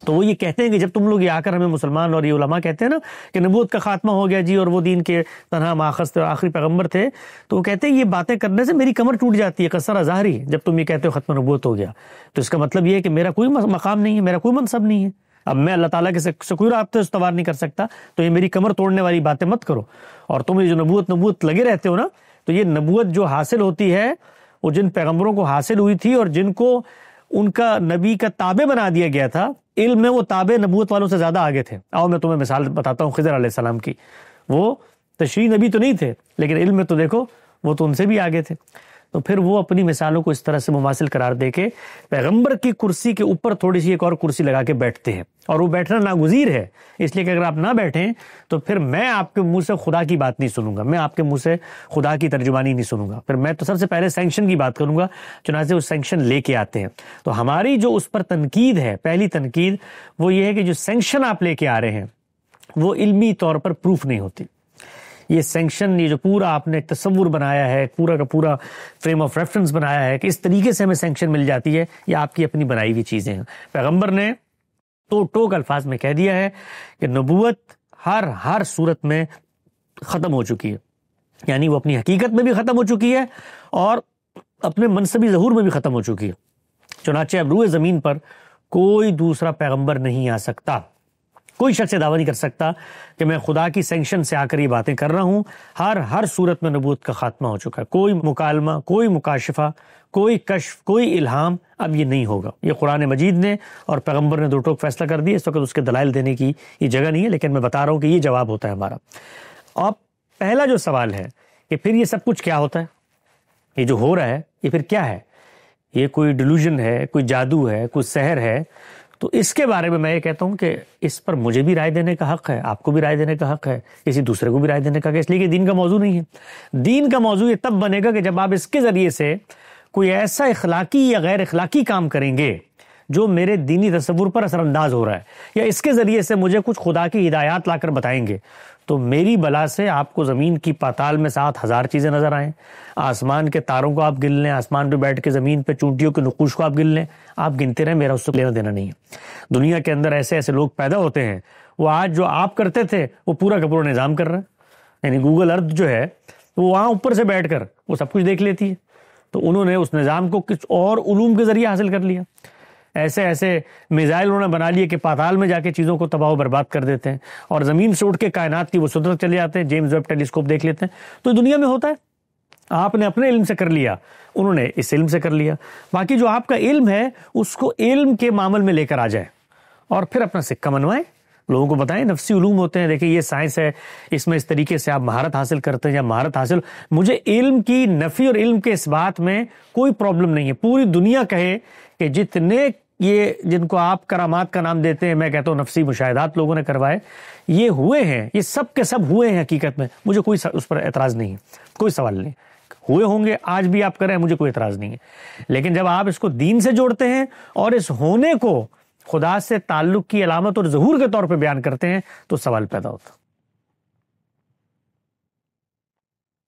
تو وہ یہ کہتے ہیں کہ جب تم لوگ یہ آ کر ہمیں مسلمان اور یہ علماء کہتے ہیں نا کہ نبوت کا خاتمہ ہو گیا جی اور وہ دین کے تنہا ماخذ تھے، آخری پیغمبر تھے، تو وہ کہتے ہیں یہ باتیں کرنے سے میری کمر ٹوٹ جاتی ہے، قصر ظاہری، جب تم یہ کہتے ہو ختم نبوت ہو گیا تو اس کا مطلب یہ ہے کہ میرا کوئی مقام نہیں ہے، میرا کوئی منصب نہیں ہے، اب میں اللہ تعالیٰ کے سے کوئی رابطے استوار نہیں کر سکتا، تو یہ میری کمر توڑنے والی باتیں مت کرو. اور تم یہ جو نبوت لگے رہتے ہو نا، تو یہ نبوت جو حاصل ہوتی ہے وہ جن پیغمبروں کو حاصل ہوئی تھی اور جن کو ان کا نبی کا تابع بنا دیا گیا تھا، علم میں وہ تابع نبوت والوں سے زیادہ آگے تھے. آؤ میں تمہیں مثال بتاتا ہوں خضر علیہ السلام کی. وہ تشریح نبی تو نہیں تھے لیکن علم میں تو دیکھو وہ تو ان سے بھی آگے تھے. تو پھر وہ اپنی مثالوں کو اس طرح سے مماثل قرار دے کے پیغمبر کی کرسی کے اوپر تھوڑی سی ایک اور کرسی لگا کے بیٹھتے ہیں، اور وہ بیٹھنا ناگزیر ہے، اس لیے کہ اگر آپ نہ بیٹھیں تو پھر میں آپ کے منہ سے خدا کی بات نہیں سنوں گا، میں آپ کے منہ سے خدا کی ترجمانی نہیں سنوں گا، پھر میں تو سب سے پہلے سینکشن کی بات کروں گا. چنانچہ وہ سینکشن لے کے آتے ہیں. تو ہماری جو اس پر تنقید ہے، پہلی تنقید وہ یہ ہے کہ جو سینکشن آپ لے کے آ رہے ہیں وہ علمی طور پر پروف نہیں ہوتی. یہ سینکشن، یہ جو پورا آپ نے تصور بنایا ہے، پورا کا پورا فریم آف ریفرنس بنایا ہے کہ اس طریقے سے ہمیں سینکشن مل جاتی ہے، یہ آپ کی اپنی بنائی ہوئی چیزیں ہیں. پیغمبر نے تو ٹوک الفاظ میں کہہ دیا ہے کہ نبوت ہر صورت میں ختم ہو چکی ہے، یعنی وہ اپنی حقیقت میں بھی ختم ہو چکی ہے اور اپنے منصبی ظہور میں بھی ختم ہو چکی ہے. چنانچہ اب روئے زمین پر کوئی دوسرا پیغمبر نہیں آ سکتا. کوئی شخص دعویٰ نہیں کر سکتا کہ میں خدا کی سینکشن سے آ کر یہ باتیں کر رہا ہوں. ہر صورت میں نبوت کا خاتمہ ہو چکا ہے. کوئی مکالمہ، کوئی مکاشفہ، کوئی کشف، کوئی الہام اب یہ نہیں ہوگا. یہ قرآن مجید نے اور پیغمبر نے دو ٹوک فیصلہ کر دیا. اس وقت اس کے دلائل دینے کی یہ جگہ نہیں ہے، لیکن میں بتا رہا ہوں کہ یہ جواب ہوتا ہے ہمارا. اب پہلا جو سوال ہے کہ پھر یہ سب کچھ کیا ہوتا ہے، یہ جو ہو رہا ہے یہ پھر کیا ہے؟ یہ کوئی ڈیلوژن ہے، کوئی جادو ہے، کوئی سحر ہے؟ تو اس کے بارے میں یہ کہتا ہوں کہ اس پر مجھے بھی رائے دینے کا حق ہے، آپ کو بھی رائے دینے کا حق ہے، کسی دوسرے کو بھی رائے دینے کا حق ہے، اس لیے کہ دین کا موضوع نہیں ہے. دین کا موضوع یہ تب بنے گا کہ جب آپ اس کے ذریعے سے کوئی ایسا اخلاقی یا غیر اخلاقی کام کریں گے جو میرے دینی تصور پر اثر انداز ہو رہا ہے، یا اس کے ذریعے سے مجھے کچھ خدا کی ہدایات لا کر بتائیں گے. تو میری بلا سے آپ کو زمین کی پاتال میں 7,000 چیزیں نظر آئیں، آسمان کے تاروں کو آپ گن لیں، آسمان پہ بیٹھ کے زمین پہ چونٹیوں کے نقوش کو آپ گن لیں، آپ گنتے رہیں، میرا اس سے لینا دینا نہیں ہے. دنیا کے اندر ایسے ایسے لوگ پیدا ہوتے ہیں، وہ آج جو آپ کرتے تھے وہ پورا کا پورا نظام کر رہے ہیں. یعنی گوگل ارتھ جو ہے وہ وہاں اوپر سے بیٹھ کر وہ سب کچھ دیکھ لیتی ہے. تو انہوں نے اس نظام کو کچھ اور علوم کے ذریعے حاصل کر لیا. ایسے ایسے میزائل انہوں نے بنا لیے کہ پاتال میں جا کے چیزوں کو تباہ و برباد کر دیتے ہیں، اور زمین سے اٹھ کے کائنات کی وہ سطح چلے جاتے ہیں، جیمز ویب ٹیلیسکوپ دیکھ لیتے ہیں. تو دنیا میں ہوتا ہے. آپ نے اپنے علم سے کر لیا، انہوں نے اس علم سے کر لیا. باقی جو آپ کا علم ہے اس کو علم کے معامل میں لے کر آ جائیں اور پھر اپنا سکہ منوائیں، لوگوں کو بتائیں. نفسی علوم ہوتے ہیں، دیکھیں یہ سائنس ہے، اس میں اس طریقے سے آپ مہارت حاصل کرتے ہیں یا مہارت حاصل. مجھے علم کی نفی اور علم کے اس بات میں کوئی پرابلم نہیں ہے. پوری دنیا کہے کہ جتنے یہ جن کو آپ کرامات کا نام دیتے ہیں، میں کہتا ہوں نفسی مشاہدات لوگوں نے کروائے، یہ ہوئے ہیں، یہ سب کے سب ہوئے ہیں حقیقت میں. مجھے کوئی اس پر اعتراض نہیں ہے، کوئی سوال نہیں. ہوئے ہوں گے، آج بھی آپ کریں، مجھے کوئی اعتراض نہیں ہے. لیکن جب آپ اس کو دین سے جوڑتے ہیں اور اس ہونے کو خدا سے تعلق کی علامت اور ظہور کے طور پہ بیان کرتے ہیں تو سوال پیدا ہوتا.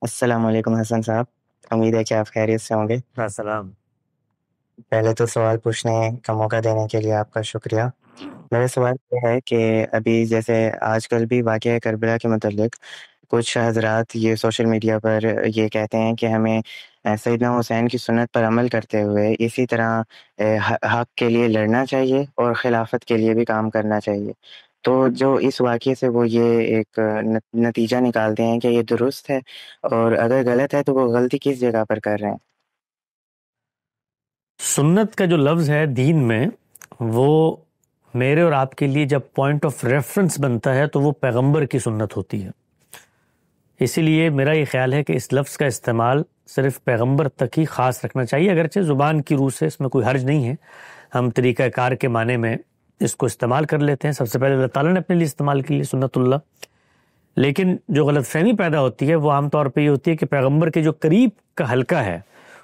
السلام علیکم حسن صاحب، امید ہے کہ آپ خیریت سے ہوں گے. السلام. پہلے تو سوال پوچھنے کا موقع دینے کے لیے آپ کا شکریہ. میرا سوال یہ ہے کہ ابھی جیسے آج کل بھی واقعہ کربلا کے متعلق کچھ حضرات یہ سوشل میڈیا پر یہ کہتے ہیں کہ ہمیں سیدنا حسین کی سنت پر عمل کرتے ہوئے اسی طرح حق کے لیے لڑنا چاہیے اور خلافت کے لیے بھی کام کرنا چاہیے. تو جو اس واقعے سے وہ یہ ایک نتیجہ نکالتے ہیں کہ یہ درست ہے، اور اگر غلط ہے تو وہ غلطی کس جگہ پر کر رہے ہیں؟ سنت کا جو لفظ ہے دین میں، وہ میرے اور آپ کے لیے جب پوائنٹ آف ریفرنس بنتا ہے تو وہ پیغمبر کی سنت ہوتی ہے. اسی لیے میرا یہ خیال ہے کہ اس لفظ کا استعمال صرف پیغمبر تک ہی خاص رکھنا چاہیے، اگرچہ زبان کی روح سے اس میں کوئی حرج نہیں ہے. ہم طریقہ کار کے معنی میں اس کو استعمال کر لیتے ہیں. سب سے پہلے اللہ تعالیٰ نے اپنے لیے استعمال کی ہے سنت اللہ. لیکن جو غلط فہمی پیدا ہوتی ہے وہ عام طور پہ یہ ہوتی ہے کہ پیغمبر کے جو قریب کا حلقہ ہے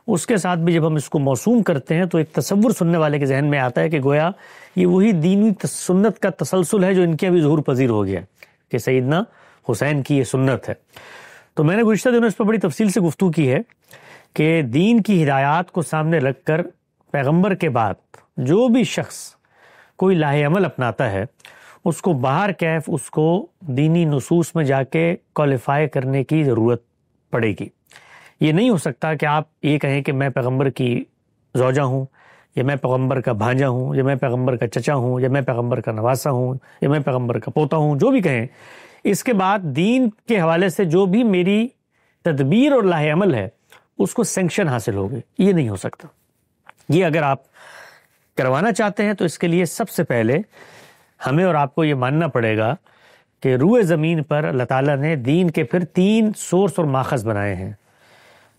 اس کے ساتھ بھی جب ہم اس کو موسوم کرتے ہیں تو ایک تصور سننے والے کے ذہن میں آتا ہے کہ گویا یہ وہی دینی سنت کا تسلسل ہے جو ان کے ابھی ظہور پذیر ہو گیا کہ سیدنا حسین کی یہ سنت ہے. تو میں نے گزشتہ دنوں اس پر بڑی تفصیل سے گفتگو کی ہے کہ دین کی ہدایات کو سامنے رکھ کر پیغمبر کے بعد جو بھی شخص کوئی لاہ عمل اپناتا ہے اس کو باہر کیف اس کو دینی نصوص میں جا کے کوالیفائی کرنے کی ضرورت پڑے گی. یہ نہیں ہو سکتا کہ آپ یہ کہیں کہ میں پیغمبر کی زوجہ ہوں، یا میں پیغمبر کا بھانجا ہوں، یا میں پیغمبر کا چچا ہوں، یا میں پیغمبر کا نواسا ہوں، یا میں پیغمبر کا پوتا ہوں. جو بھی کہیں، اس کے بعد دین کے حوالے سے جو بھی میری تدبیر اور لاہ عمل ہے اس کو سینکشن حاصل ہوگی. یہ نہیں ہو سکتا. یہ اگر آپ کروانا چاہتے ہیں تو اس کے لیے سب سے پہلے ہمیں اور آپ کو یہ ماننا پڑے گا کہ روئے زمین پر اللہ تعالیٰ نے دین کے پھر 3 سورس اور ماخذ بنائے ہیں،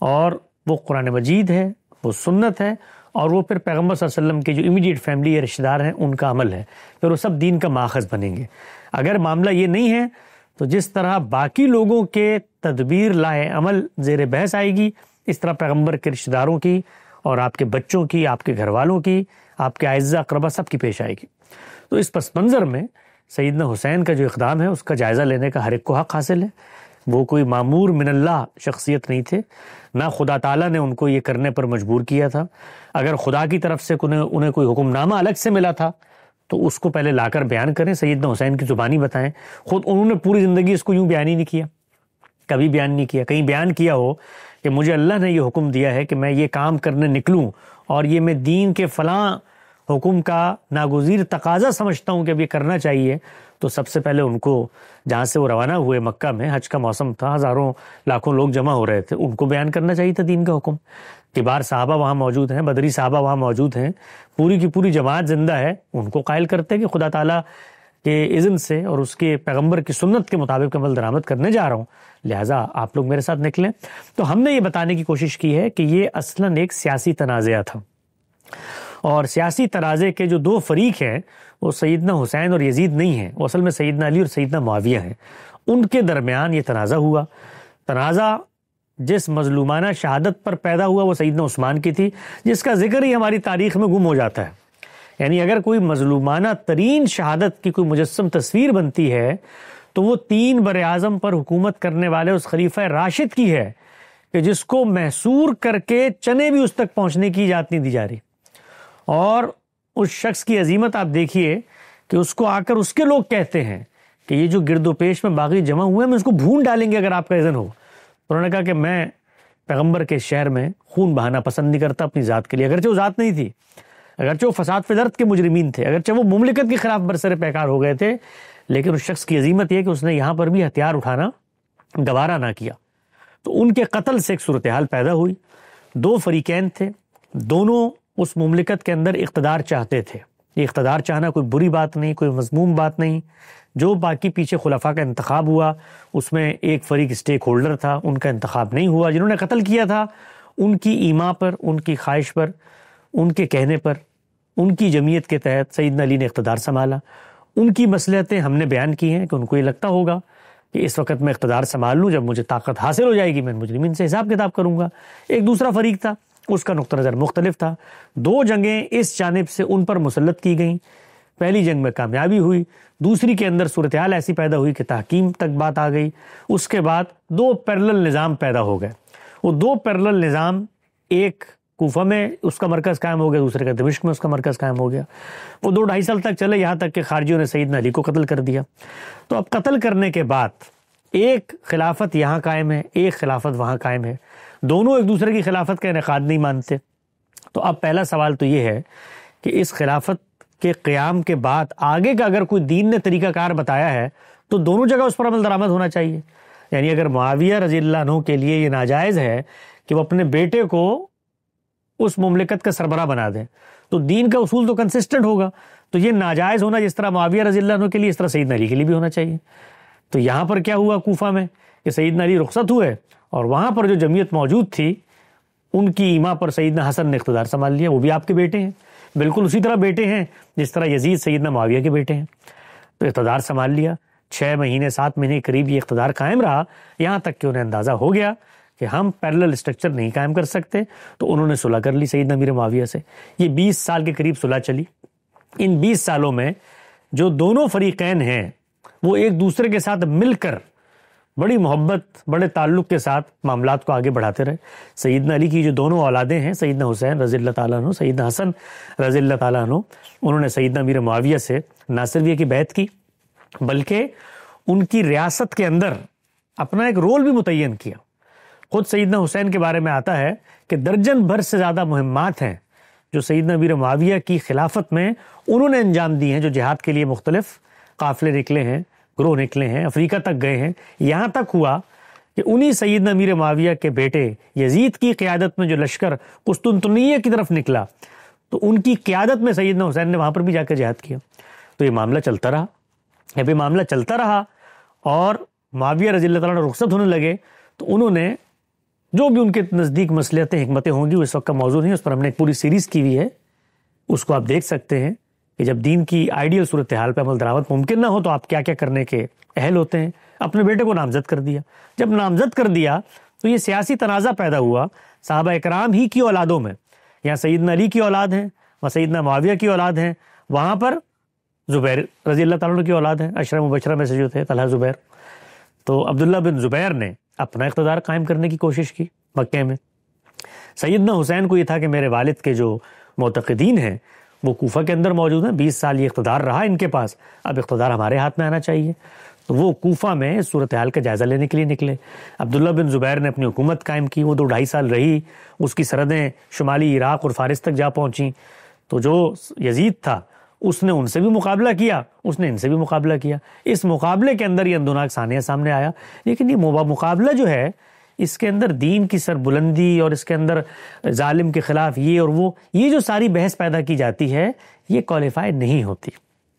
اور وہ قرآن مجید ہے، وہ سنت ہے، اور وہ پھر پیغمبر صلی اللہ علیہ وسلم کے جو امیڈیٹ فیملی یا رشتہ دار ہیں ان کا عمل ہے. پھر وہ سب دین کا ماخذ بنیں گے. اگر معاملہ یہ نہیں ہے تو جس طرح باقی لوگوں کے تدبیر لائے عمل زیر بحث آئے گی، اس طرح پیغمبر کے رشتہ داروں کی اور آپ کے بچوں کی، آپ کے گھر والوں کی، آپ کے اعزاء اقربا سب کی پیش آئے گی. تو اس پس منظر میں سیدنا حسین کا جو اقدام ہے اس کا جائزہ لینے کا ہر ایک کو حق حاصل ہے. وہ کوئی معمور من اللہ شخصیت نہیں تھے، نہ خدا تعالیٰ نے ان کو یہ کرنے پر مجبور کیا تھا. اگر خدا کی طرف سے انہیں کوئی حکم نامہ الگ سے ملا تھا تو اس کو پہلے لا کر بیان کریں، سیدنا حسین کی زبانی بتائیں. خود انہوں نے پوری زندگی اس کو یوں بیان ہی نہیں کیا، کبھی بیان نہیں کیا. کہیں بیان کیا ہو کہ مجھے اللہ نے یہ حکم دیا ہے کہ میں یہ کام کرنے نکلوں اور یہ میں دین کے فلاں حکم کا ناگزیر تقاضا سمجھتا ہوں کہ ابھی کرنا چاہیے، تو سب سے پہلے ان کو جہاں سے وہ روانہ ہوئے مکہ میں، حج کا موسم تھا، ہزاروں لاکھوں لوگ جمع ہو رہے تھے، ان کو بیان کرنا چاہیے تھا دین کا حکم۔ کبار صحابہ وہاں موجود ہیں، بدری صحابہ وہاں موجود ہیں، پوری کی پوری جماعت زندہ ہے، ان کو قائل کرتے کہ خدا تعالیٰ کے اذن سے اور اس کے پیغمبر کی سنت کے مطابق عمل درآمد کرنے جا رہا ہوں، لہٰذا آپ لوگ میرے ساتھ نکلیں۔ تو ہم نے یہ بتانے کی کوشش کی ہے کہ یہ اصلاً ایک سیاسی تنازعہ تھا، اور سیاسی تنازع کے جو دو فریق ہیں وہ سیدنا حسین اور یزید نہیں ہیں، وہ اصل میں سیدنا علی اور سیدنا معاویہ ہیں۔ ان کے درمیان یہ تنازع ہوا۔ تنازع جس مظلومانہ شہادت پر پیدا ہوا وہ سیدنا عثمان کی تھی، جس کا ذکر ہی ہماری تاریخ میں گم ہو جاتا ہے۔ یعنی اگر کوئی مظلومانہ ترین شہادت کی کوئی مجسم تصویر بنتی ہے تو وہ 3 براعظم پر حکومت کرنے والے اس خلیفہ راشد کی ہے کہ جس کو محصور کر کے چنے بھی اس تک پہنچنے کی اجازت نہیں دی جا رہی۔ اور اس شخص کی عظیمت آپ دیکھیے کہ اس کو آ کر اس کے لوگ کہتے ہیں کہ یہ جو گرد و پیش میں باغی جمع ہوئے ہیں، میں اس کو بھون ڈالیں گے اگر آپ کا اذن ہو۔ انہوں نے کہا کہ میں پیغمبر کے شہر میں خون بہانا پسند نہیں کرتا اپنی ذات کے لیے، اگرچہ وہ ذات نہیں تھی، اگرچہ وہ فساد فی الارض کے مجرمین تھے، اگرچہ وہ مملکت کے خلاف برسر پیکار ہو گئے تھے، لیکن اس شخص کی عظیمت یہ کہ اس نے یہاں پر بھی ہتھیار اٹھانا گوارا نہ کیا۔ تو ان کے قتل سے ایک صورتحال پیدا ہوئی۔ 2 فریقین تھے، دونوں اس مملکت کے اندر اقتدار چاہتے تھے۔ یہ اقتدار چاہنا کوئی بری بات نہیں، کوئی مذموم بات نہیں۔ جو باقی پیچھے خلفاء کا انتخاب ہوا اس میں ایک فریق اسٹیک ہولڈر تھا، ان کا انتخاب نہیں ہوا۔ جنہوں نے قتل کیا تھا ان کی ایما پر، ان کی خواہش پر، ان کے کہنے پر، ان کی جمعیت کے تحت سیدنا علی نے اقتدار سنبھالا۔ ان کی مصلحتیں ہم نے بیان کی ہیں کہ ان کو یہ لگتا ہوگا کہ اس وقت میں اقتدار سنبھال لوں، جب مجھے طاقت حاصل ہو جائے گی میں مجرمین سے حساب کتاب کروں گا۔ ایک دوسرا فریق تھا، اس کا نقطہ نظر مختلف تھا۔ 2 جنگیں اس جانب سے ان پر مسلط کی گئیں۔ پہلی جنگ میں کامیابی ہوئی، دوسری کے اندر صورتحال ایسی پیدا ہوئی کہ تحکیم تک بات آ گئی۔ اس کے بعد 2 پیرلل نظام پیدا ہو گئے۔ وہ 2 پیرلل نظام، ایک کوفہ میں اس کا مرکز قائم ہو گیا، دوسرے کا دمشق میں اس کا مرکز قائم ہو گیا۔ وہ 2-2.5 سال تک چلے، یہاں تک کہ خارجیوں نے سیدنا علی کو قتل کر دیا۔ تو اب قتل کرنے کے بعد ایک خلافت یہاں قائم ہے، ایک خلافت وہاں قائم ہے، دونوں ایک دوسرے کی خلافت کا انعقاد نہیں مانتے۔ تو اب پہلا سوال تو یہ ہے کہ اس خلافت کے قیام کے بعد آگے کا اگر کوئی دین نے طریقہ کار بتایا ہے تو دونوں جگہ اس پر عمل درآمد ہونا چاہیے۔ یعنی اگر معاویہ رضی اللہ عنہ کے لیے یہ ناجائز ہے کہ وہ اپنے بیٹے کو اس مملکت کا سربراہ بنا دیں تو دین کا اصول تو کنسسٹنٹ ہوگا، تو یہ ناجائز ہونا جس طرح معاویہ رضی اللہ عنہ کے لیے اس طرح سیدنا علی کے لیے بھی ہونا چاہیے۔ تو یہاں پر کیا ہوا کوفہ میں کہ سیدنا علی رخصت ہوئے اور وہاں پر جو جمعیت موجود تھی ان کی ایما پر سیدنا حسن نے اقتدار سنبھال لیا۔ وہ بھی آپ کے بیٹے ہیں، بالکل اسی طرح بیٹے ہیں جس طرح یزید سیدنا معاویہ کے بیٹے ہیں۔ تو اقتدار سنبھال لیا، 6 مہینے 7 مہینے قریب یہ اقتدار قائم رہا، یہاں تک کہ انہیں اندازہ ہو گیا کہ ہم پیرلل اسٹرکچر نہیں قائم کر سکتے، تو انہوں نے صلح کر لی سیدنا امیر معاویہ سے۔ یہ 20 سال کے قریب صلح چلی۔ ان 20 سالوں میں جو دونوں فریقین ہیں وہ ایک دوسرے کے ساتھ مل کر بڑی محبت، بڑے تعلق کے ساتھ معاملات کو آگے بڑھاتے رہے۔ سیدنا علی کی جو دونوں اولادیں ہیں، سیدنا حسین رضی اللہ تعالیٰ عنہ، سیدنا حسن رضی اللہ تعالیٰ عنہ، انہوں نے سیدنا امیر معاویہ سے نہ صرف یہ کہ بیعت کی بلکہ ان کی ریاست کے اندر اپنا ایک رول بھی متعین کیا۔ خود سیدنا حسین کے بارے میں آتا ہے کہ درجن بھر سے زیادہ مہمات ہیں جو سیدنا امیر معاویہ کی خلافت میں انہوں نے انجام دی ہیں، جو جہاد کے لیے مختلف قافلے نکلے ہیں، گروہ نکلے ہیں، افریقہ تک گئے ہیں۔ یہاں تک ہوا کہ انہی سیدنا امیر معاویہ کے بیٹے یزید کی قیادت میں جو لشکر قسطنطنیہ کی طرف نکلا تو ان کی قیادت میں سیدنا حسین نے وہاں پر بھی جا کر جہاد کیا۔ تو یہ معاملہ چلتا رہا، جب یہ معاملہ چلتا رہا اور معاویہ رضی اللہ تعالیٰ رخصت ہونے لگے تو انہوں نے جو بھی ان کے نزدیک مصلحتیں حکمتیں ہوں گی، اس وقت کا موضوع نہیں، اس پر ہم نے ایک پوری سیریز کی ہوئی ہے، اس کو آپ دیکھ سکتے ہیں کہ جب دین کی آئیڈیل صورتحال پہ عمل درآمد ممکن نہ ہو تو آپ کیا کیا کرنے کے اہل ہوتے ہیں۔ اپنے بیٹے کو نامزد کر دیا، جب نامزد کر دیا تو یہ سیاسی تنازع پیدا ہوا صحابہ اکرام ہی کی اولادوں میں۔ یہاں سیدنا علی کی اولاد ہیں، وہاں سیدنا معاویہ کی اولاد ہیں، وہاں پر زبیر رضی اللہ تعالیٰ عنہ کی اولاد ہیں، عشرہ مبشرہ میں سے جو تھے طلحہ زبیر۔ تو عبداللہ بن زبیر نے اپنا اقتدار قائم کرنے کی کوشش کی مکہ میں۔ سیدنا حسین کو یہ تھا کہ میرے والد کے جو معتقدین ہیں وہ کوفہ کے اندر موجود ہیں، 20 سال یہ اقتدار رہا ان کے پاس، اب اقتدار ہمارے ہاتھ میں آنا چاہیے۔ تو وہ کوفہ میں صورتحال کا جائزہ لینے کے لیے نکلے۔ عبداللہ بن زبیر نے اپنی حکومت قائم کی، وہ 2-2.5 سال رہی، اس کی سرحدیں شمالی عراق اور فارس تک جا پہنچیں۔ تو جو یزید تھا اس نے ان سے بھی مقابلہ کیا، اس نے ان سے بھی مقابلہ کیا، اس مقابلے کے اندر یہ اندوناک ثانیہ سامنے آیا. لیکن یہ مقابلہ جو ہے اس کے اندر دین کی سربلندی اور اس کے اندر ظالم کے خلاف یہ اور وہ، یہ جو ساری بحث پیدا کی جاتی ہے یہ کوالیفائی نہیں ہوتی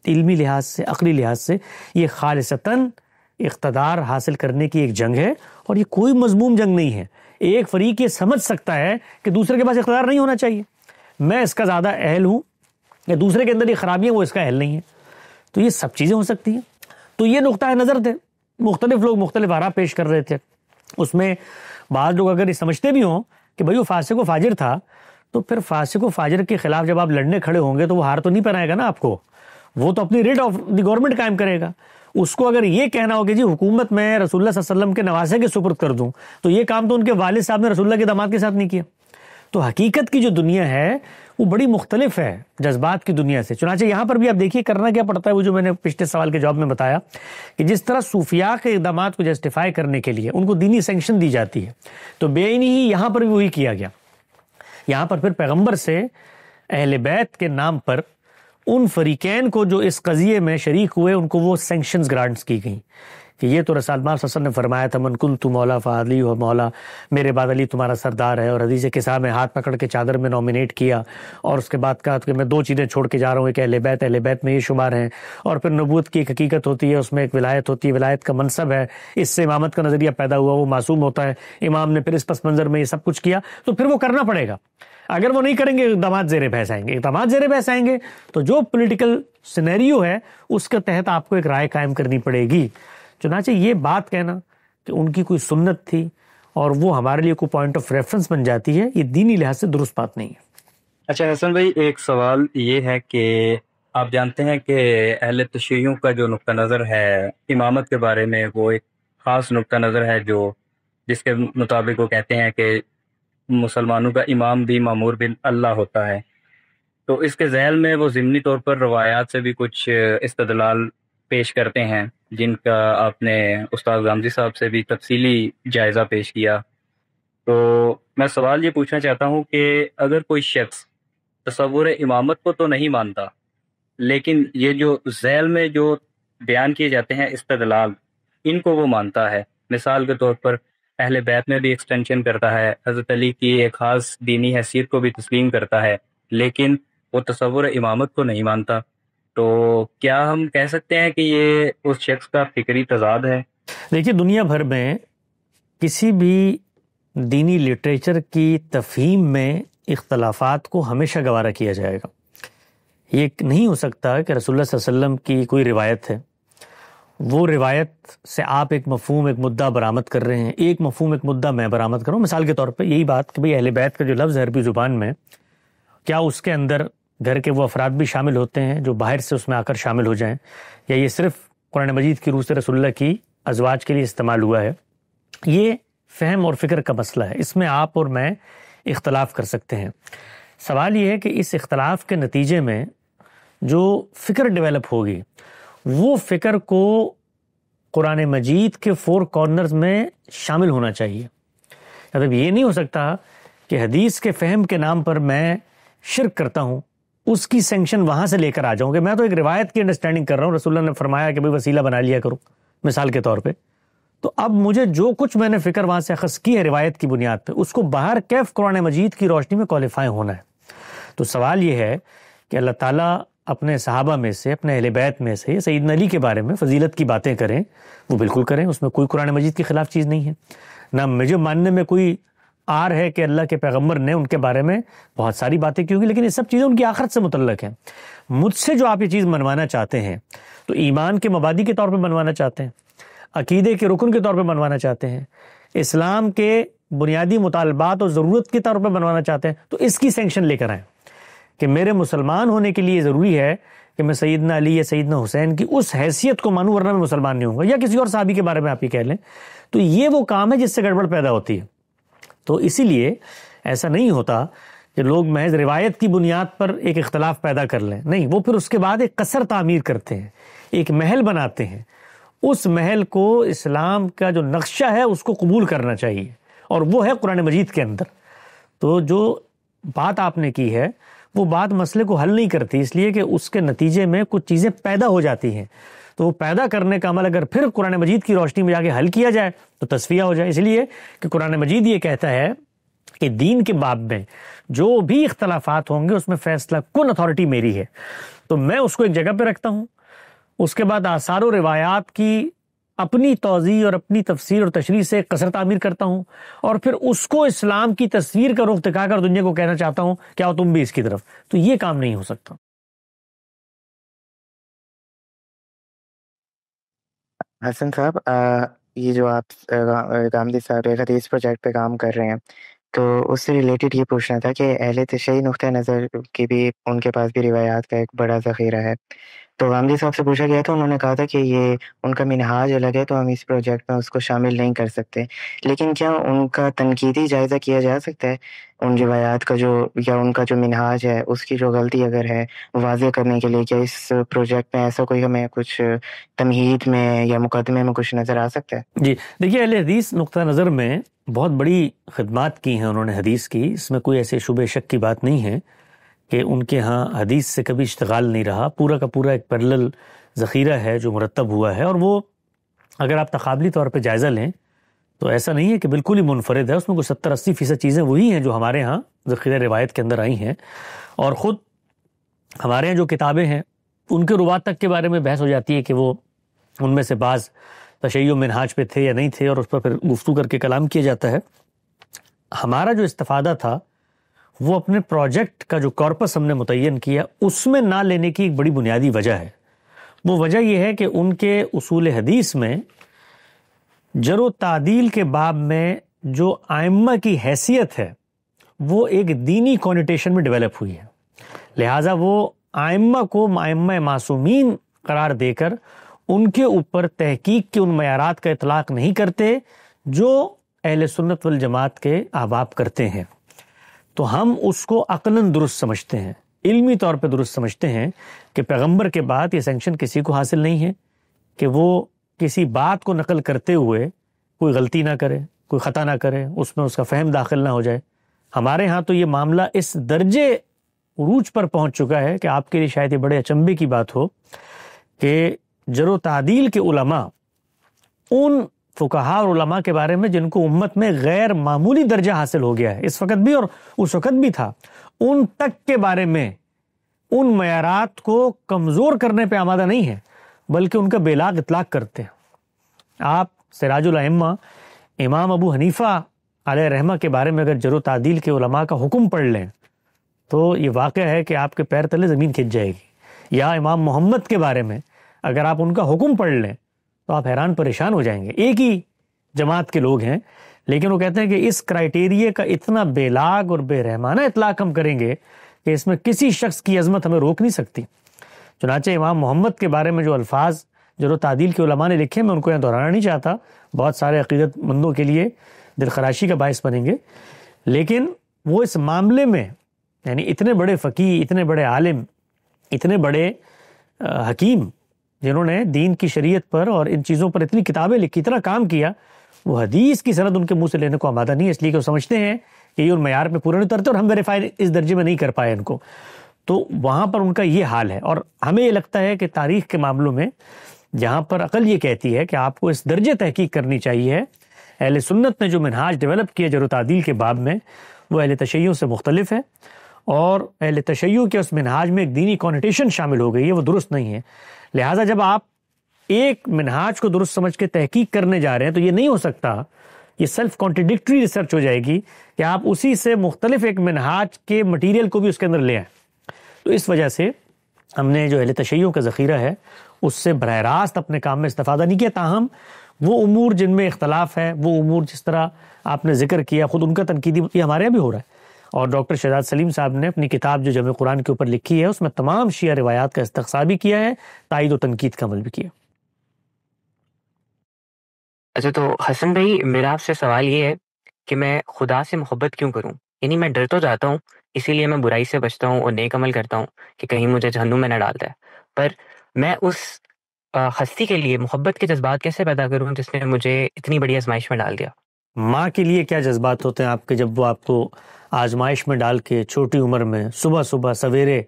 علمی لحاظ سے، عقلی لحاظ سے. یہ خالصتاً اقتدار حاصل کرنے کی ایک جنگ ہے اور یہ کوئی مذموم جنگ نہیں ہے. ایک فریق یہ سمجھ سکتا ہے کہ دوسرے کے پاس اقتدار نہیں ہونا چاہیے، میں اس کا زیادہ اہل ہوں، یا دوسرے کے اندر یہ خرابیاں وہ اس کا اہل نہیں ہے. تو یہ سب چیزیں ہو سکتی ہیں. تو یہ نقطہ نظر تھے، مختلف لوگ مختلف آراء پیش کر رہے تھے. اس میں بعض لوگ اگر یہ سمجھتے بھی ہوں کہ بھئی وہ فاسق و فاجر تھا، تو پھر فاسق و فاجر کے خلاف جب آپ لڑنے کھڑے ہوں گے تو وہ ہار تو نہیں پہنائے گا نا آپ کو، وہ تو اپنی ریٹ آف دی گورنمنٹ قائم کرے گا. اس کو اگر یہ کہنا ہو کہ جی حکومت میں رسول اللہ صلی اللہ علیہ وسلم کے نواسے کے سپرد کر دوں، تو یہ کام تو ان کے والد صاحب نے رسول اللہ کے داماد کے ساتھ نہیں کیا. تو حقیقت کی جو دنیا ہے وہ بڑی مختلف ہے جذبات کی دنیا سے. چنانچہ یہاں پر بھی آپ دیکھیے کرنا کیا پڑتا ہے، وہ جو میں نے پچھلے سوال کے جواب میں بتایا کہ جس طرح صوفیاء کے اقدامات کو جسٹیفائی کرنے کے لیے ان کو دینی سینکشن دی جاتی ہے، تو بے عینی ہی یہاں پر بھی وہی کیا گیا. یہاں پر پھر پیغمبر سے اہل بیت کے نام پر ان فریقین کو جو اس قضیے میں شریک ہوئے ان کو وہ سینکشنز گرانٹس کی گئیں کہ یہ تو رسول اللہ صلی اللہ علیہ وسلم نے فرمایا تھا من کنت مولا فعلی و مولا، میرے بعد علی تمہارا سردار ہے. اور حدیث قصہ میں ہاتھ پکڑ کے چادر میں نومینیٹ کیا اور اس کے بعد کہا کہ میں 2 چیزیں چھوڑ کے جا رہا ہوں، ایک اہل بیت میں یہ شمار ہیں، اور پھر نبوت کی ایک حقیقت ہوتی ہے، اس میں ایک ولایت ہوتی ہے، ولایت کا منصب ہے، اس سے امامت کا نظریہ پیدا ہوا، وہ معصوم ہوتا ہے. امام نے پھر اس پس منظر میں یہ سب کچھ کیا تو پھر وہ کرنا پڑے گا. اگر وہ نہیں کریں گے اقدامات زیر بحث آئیں گے، اقدامات زیر بحث آئیں گے تو جو پولیٹیکل سینیریو ہے اس کے تحت آپ کو ایک رائے قائم کرنی پڑے گی. چنانچہ یہ بات کہنا کہ ان کی کوئی سنت تھی اور وہ ہمارے لیے کوئی پوائنٹ آف ریفرنس بن جاتی ہے، یہ دینی لحاظ سے درست بات نہیں ہے. اچھا حسن بھائی، ایک سوال یہ ہے کہ آپ جانتے ہیں کہ اہل تشیعوں کا جو نقطہ نظر ہے امامت کے بارے میں وہ ایک خاص نقطہ نظر ہے جس کے مطابق وہ کہتے ہیں کہ مسلمانوں کا امام بھی مامور بن اللہ ہوتا ہے. تو اس کے ذیل میں وہ ضمنی طور پر روایات سے بھی کچھ استدلال پیش کرتے ہیں جن کا آپ نے استاد غامدی صاحب سے بھی تفصیلی جائزہ پیش کیا. تو میں سوال یہ پوچھنا چاہتا ہوں کہ اگر کوئی شخص تصور امامت کو تو نہیں مانتا لیکن یہ جو ذیل میں جو بیان کیے جاتے ہیں استدلال ان کو وہ مانتا ہے، مثال کے طور پر اہل بیت میں بھی ایکسٹینشن کرتا ہے، حضرت علی کی ایک خاص دینی حیثیت کو بھی تسلیم کرتا ہے، لیکن وہ تصور امامت کو نہیں مانتا، تو کیا ہم کہہ سکتے ہیں کہ یہ اس شخص کا فکری تضاد ہے؟ دیکھیے دنیا بھر میں کسی بھی دینی لٹریچر کی تفہیم میں اختلافات کو ہمیشہ گوارا کیا جائے گا. یہ نہیں ہو سکتا کہ رسول اللہ صلی اللہ علیہ وسلم کی کوئی روایت ہے، وہ روایت سے آپ ایک مفہوم ایک مدعا برآمد کر رہے ہیں، ایک مفہوم ایک مدعا میں برآمد کر رہا ہوں. مثال کے طور پہ یہی بات کہ بھئی اہل بیت کا جو لفظ ہے عربی زبان میں، کیا اس کے اندر گھر کے وہ افراد بھی شامل ہوتے ہیں جو باہر سے اس میں آ کر شامل ہو جائیں، یا یہ صرف قرآن مجید کی روح سے رسول اللہ کی ازواج کے لیے استعمال ہوا ہے؟ یہ فہم اور فکر کا مسئلہ ہے، اس میں آپ اور میں اختلاف کر سکتے ہیں. سوال یہ ہے کہ اس اختلاف کے نتیجے میں جو فکر ڈیولپ ہوگی وہ فکر کو قرآن مجید کے 4 کارنرز میں شامل ہونا چاہیے. مطلب یہ نہیں ہو سکتا کہ حدیث کے فہم کے نام پر میں شرک کرتا ہوں، اس کی سینکشن وہاں سے لے کر آ جاؤں کہ میں تو ایک روایت کی انڈرسٹینڈنگ کر رہا ہوں، رسول اللہ نے فرمایا کہ بھئی وسیلہ بنا لیا کرو مثال کے طور پہ، تو اب مجھے جو کچھ میں نے فکر وہاں سے اخذ کی ہے روایت کی بنیاد پہ اس کو باہر کیف قرآن مجید کی روشنی میں کوالیفائی ہونا ہے. تو سوال یہ ہے کہ اللہ تعالیٰ اپنے صحابہ میں سے، اپنے اہل بیت میں سے سیدنا علی کے بارے میں فضیلت کی باتیں کریں، وہ بالکل کریں، اس میں کوئی قرآن مجید کی خلاف چیز نہیں ہے. نہ مجھے ماننے میں کوئی آر ہے کہ اللہ کے پیغمبر نے ان کے بارے میں بہت ساری باتیں کی ہوگی، لیکن یہ سب چیزیں ان کی آخرت سے متعلق ہیں. مجھ سے جو آپ یہ چیز منوانا چاہتے ہیں تو ایمان کے مبادی کے طور پہ منوانا چاہتے ہیں، عقیدے کے رکن کے طور پہ منوانا چاہتے ہیں، اسلام کے بنیادی مطالبات اور ضرورت کے طور پہ منوانا چاہتے ہیں، تو اس کی سینکشن لے کر آئیں کہ میرے مسلمان ہونے کے لیے ضروری ہے کہ میں سیدنا علی یا سیدنا حسین کی اس حیثیت کو مانوں ورنہ میں مسلمان نہیں ہوں گا، یا کسی اور صحابی کے بارے میں آپ ہی کہہ لیں. تو یہ وہ کام ہے جس سے گڑبڑ پیدا ہوتی ہے. تو اسی لیے ایسا نہیں ہوتا کہ لوگ محض روایت کی بنیاد پر ایک اختلاف پیدا کر لیں، نہیں، وہ پھر اس کے بعد ایک قصر تعمیر کرتے ہیں، ایک محل بناتے ہیں. اس محل کو اسلام کا جو نقشہ ہے اس کو قبول کرنا چاہیے، اور وہ ہے قرآن مجید کے اندر. تو جو بات آپ نے کی ہے وہ بات مسئلے کو حل نہیں کرتی، اس لیے کہ اس کے نتیجے میں کچھ چیزیں پیدا ہو جاتی ہیں، تو وہ پیدا کرنے کا عمل اگر پھر قرآن مجید کی روشنی میں جا کے حل کیا جائے تو تصفیہ ہو جائے. اس لیے کہ قرآن مجید یہ کہتا ہے کہ دین کے باب میں جو بھی اختلافات ہوں گے اس میں فیصلہ کن اتھارٹی میری ہے، تو میں اس کو ایک جگہ پہ رکھتا ہوں. اس کے بعد آثار و روایات کی اپنی توضیح اور اپنی تفسیر اور تشریح سے قصر تعمیر کرتا ہوں، اور پھر اس کو اسلام کی تصویر کا رخ دکھا کر دنیا کو کہنا چاہتا ہوں کہ آؤ تم بھی اس کی طرف. تو یہ کام نہیں ہو سکتا. حسن صاحب، یہ جو آپ غامدی صاحب ایک حدیث پروجیکٹ پہ کام کر رہے ہیں، تو اس سے ریلیٹڈ یہ پوچھنا تھا کہ اہل تشیع نقطہ نظر کی بھی ان کے پاس بھی روایات کا ایک بڑا ذخیرہ ہے. تو غامدی صاحب سے پوچھا گیا تھا، انہوں نے کہا تھا کہ یہ ان کا منہاج الگ ہے تو ہم اس پروجیکٹ میں اس کو شامل نہیں کر سکتے، لیکن کیا ان کا تنقیدی جائزہ کیا جا سکتا ہے ان روایات کا جو، یا ان کا جو منہاج ہے اس کی جو غلطی اگر ہے واضح کرنے کے لیے؟ کیا اس پروجیکٹ میں ایسا کوئی ہمیں کچھ تمہید میں یا مقدمے میں کچھ نظر آ سکتا ہے؟ جی دیکھیے، اہل حدیث نقطہ نظر میں بہت بڑی خدمات کی ہیں انہوں نے حدیث کی، اس میں کوئی ایسے شبہ شک کی بات نہیں ہے کہ ان کے ہاں حدیث سے کبھی اشتغال نہیں رہا. پورا کا پورا ایک پیرلل ذخیرہ ہے جو مرتب ہوا ہے، اور وہ اگر آپ تقابلی طور پہ جائزہ لیں تو ایسا نہیں ہے کہ بالکل ہی منفرد ہے. اس میں کچھ 70-80% چیزیں وہی ہیں جو ہمارے ہاں ذخیرہ روایت کے اندر آئی ہیں، اور خود ہمارے ہاں جو کتابیں ہیں ان کے روات تک کے بارے میں بحث ہو جاتی ہے کہ وہ ان میں سے بعض تشیع و منہاج پہ تھے یا نہیں تھے، اور اس پر پھر گفتگو کر کے کلام کیا جاتا ہے. ہمارا جو استفادہ تھا وہ اپنے پروجیکٹ کا جو کارپس ہم نے متعین کیا اس میں نہ لینے کی ایک بڑی بنیادی وجہ ہے. وہ وجہ یہ ہے کہ ان کے اصول حدیث میں جر و تعدیل کے باب میں جو ائمہ کی حیثیت ہے وہ ایک دینی کونوٹیشن میں ڈیولپ ہوئی ہے. لہٰذا وہ ائمہ کو ائمہ معصومین قرار دے کر ان کے اوپر تحقیق کے ان معیارات کا اطلاق نہیں کرتے جو اہل سنت والجماعت کے احباب کرتے ہیں. تو ہم اس کو عقلاً درست سمجھتے ہیں، علمی طور پہ درست سمجھتے ہیں کہ پیغمبر کے بعد یہ سینکشن کسی کو حاصل نہیں ہے کہ وہ کسی بات کو نقل کرتے ہوئے کوئی غلطی نہ کرے، کوئی خطا نہ کرے، اس میں اس کا فہم داخل نہ ہو جائے. ہمارے ہاں تو یہ معاملہ اس درجے عروج پر پہنچ چکا ہے کہ آپ کے لیے شاید یہ بڑے اچنبے کی بات ہو کہ جر و تعدیل کے علماء ان فقہاء اور علماء کے بارے میں جن کو امت میں غیر معمولی درجہ حاصل ہو گیا ہے اس وقت بھی اور اس وقت بھی تھا، ان تک کے بارے میں ان معیارات کو کمزور کرنے پہ آمادہ نہیں ہے، بلکہ ان کا بیلاغ اطلاق کرتے ہیں. آپ سراج الائمہ امام ابو حنیفہ علیہ رحمہ کے بارے میں اگر جر و تعدیل کے علماء کا حکم پڑھ لیں تو یہ واقعہ ہے کہ آپ کے پیر تلے زمین کھنچ جائے گی. یا امام محمد کے بارے میں اگر آپ ان کا حکم پڑھ لیں تو آپ حیران پریشان ہو جائیں گے. ایک ہی جماعت کے لوگ ہیں لیکن وہ کہتے ہیں کہ اس کرائیٹیریے کا اتنا بے لاگ اور بے رحمانہ اطلاق ہم کریں گے کہ اس میں کسی شخص کی عظمت ہمیں روک نہیں سکتی. چنانچہ امام محمد کے بارے میں جو الفاظ جر و تعدیل کے علماء نے لکھے، میں ان کو یہاں دہرانا نہیں چاہتا، بہت سارے عقیدت مندوں کے لیے دل خراشی کا باعث بنیں گے، لیکن وہ اس معاملے میں یعنی اتنے بڑے فقیہ، اتنے بڑے عالم، اتنے بڑے حکیم جنہوں نے دین کی شریعت پر اور ان چیزوں پر اتنی کتابیں لکھی، اتنا کام کیا، وہ حدیث کی سند ان کے منہ سے لینے کو آمادہ نہیں ہے، اس لیے کہ وہ سمجھتے ہیں کہ یہ ان معیار پہ پورا نہیں اترتے اور ہم ویریفائی اس درجے میں نہیں کر پائے ان کو. تو وہاں پر ان کا یہ حال ہے. اور ہمیں یہ لگتا ہے کہ تاریخ کے معاملوں میں جہاں پر عقل یہ کہتی ہے کہ آپ کو اس درجے تحقیق کرنی چاہیے، اہل سنت نے جو منہاج ڈیولپ کیا جر و تعدیل کے باب میں وہ اہل تشیع سے مختلف ہے، اور اہل تشیع کے اس منہاج میں ایک دینی کونوٹیشن شامل ہو گئی ہے، وہ درست نہیں ہے. لہٰذا جب آپ ایک منہاج کو درست سمجھ کے تحقیق کرنے جا رہے ہیں تو یہ نہیں ہو سکتا، یہ سیلف کانٹرڈکٹری ریسرچ ہو جائے گی کہ آپ اسی سے مختلف ایک منہاج کے مٹیریل کو بھی اس کے اندر لے آئیں. تو اس وجہ سے ہم نے جو اہل تشیع کا ذخیرہ ہے اس سے براہ راست اپنے کام میں استفادہ نہیں کیا. تاہم وہ امور جن میں اختلاف ہے، وہ امور جس طرح آپ نے ذکر کیا، خود ان کا تنقیدی یہ ہمارے یہاں بھی ہو رہا ہے. اور ڈاکٹر شہزاد سلیم صاحب نے اپنی کتاب جو جمع قرآن کے اوپر لکھی ہے اس میں تمام شیعہ روایات کا استقصاء بھی کیا ہے، تائید و تنقید کا عمل بھی کیا. اچھا، تو حسن بھائی میرا آپ سے سوال یہ ہے کہ میں خدا سے محبت کیوں کروں؟ یعنی میں ڈر تو جاتا ہوں، اسی لیے میں برائی سے بچتا ہوں اور نیک عمل کرتا ہوں کہ کہیں مجھے جہنم میں نہ ڈالتا ہے، پر میں اس ہستی کے لیے محبت کے جذبات کیسے پیدا کروں جس نے مجھے اتنی بڑی آزمائش میں ڈال دیا؟ ماں کے لیے کیا جذبات ہوتے ہیں آپ کے جب وہ آپ کو آزمائش میں ڈال کے چھوٹی عمر میں صبح صبح سویرے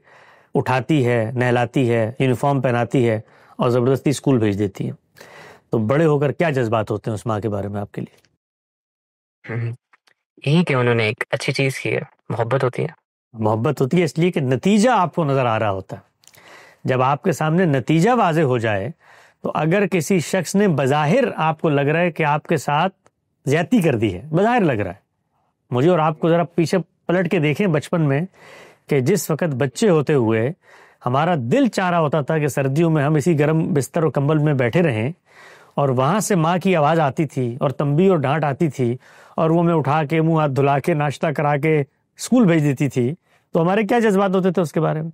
اٹھاتی ہے، نہلاتی ہے، یونیفارم پہناتی ہے اور زبردستی اسکول بھیج دیتی ہے؟ تو بڑے ہو کر کیا جذبات ہوتے ہیں اس ماں کے بارے میں آپ کے لیے؟ یہی کہ انہوں نے ایک اچھی چیز کی ہے، محبت ہوتی ہے۔ محبت ہوتی ہے اس لیے کہ نتیجہ آپ کو نظر آ رہا ہوتا ہے۔ جب آپ کے سامنے نتیجہ واضح ہو جائے تو اگر کسی شخص نے بظاہر آپ کو لگ رہا ہے کہ آپ کے ساتھ زیادتی کر دی ہے، بظاہر لگ رہا ہے، مجھے اور آپ کو ذرا پیچھے پلٹ کے دیکھیں بچپن میں کہ جس وقت بچے ہوتے ہوئے ہمارا دل چاہ رہا ہوتا تھا کہ سردیوں میں ہم اسی گرم بستر اور کمبل میں بیٹھے رہیں، اور وہاں سے ماں کی آواز آتی تھی اور تنبیہ اور ڈانٹ آتی تھی اور وہ میں اٹھا کے منہ ہاتھ دھلا کے ناشتہ کرا کے اسکول بھیج دیتی تھی، تو ہمارے کیا جذبات ہوتے تھے اس کے بارے میں؟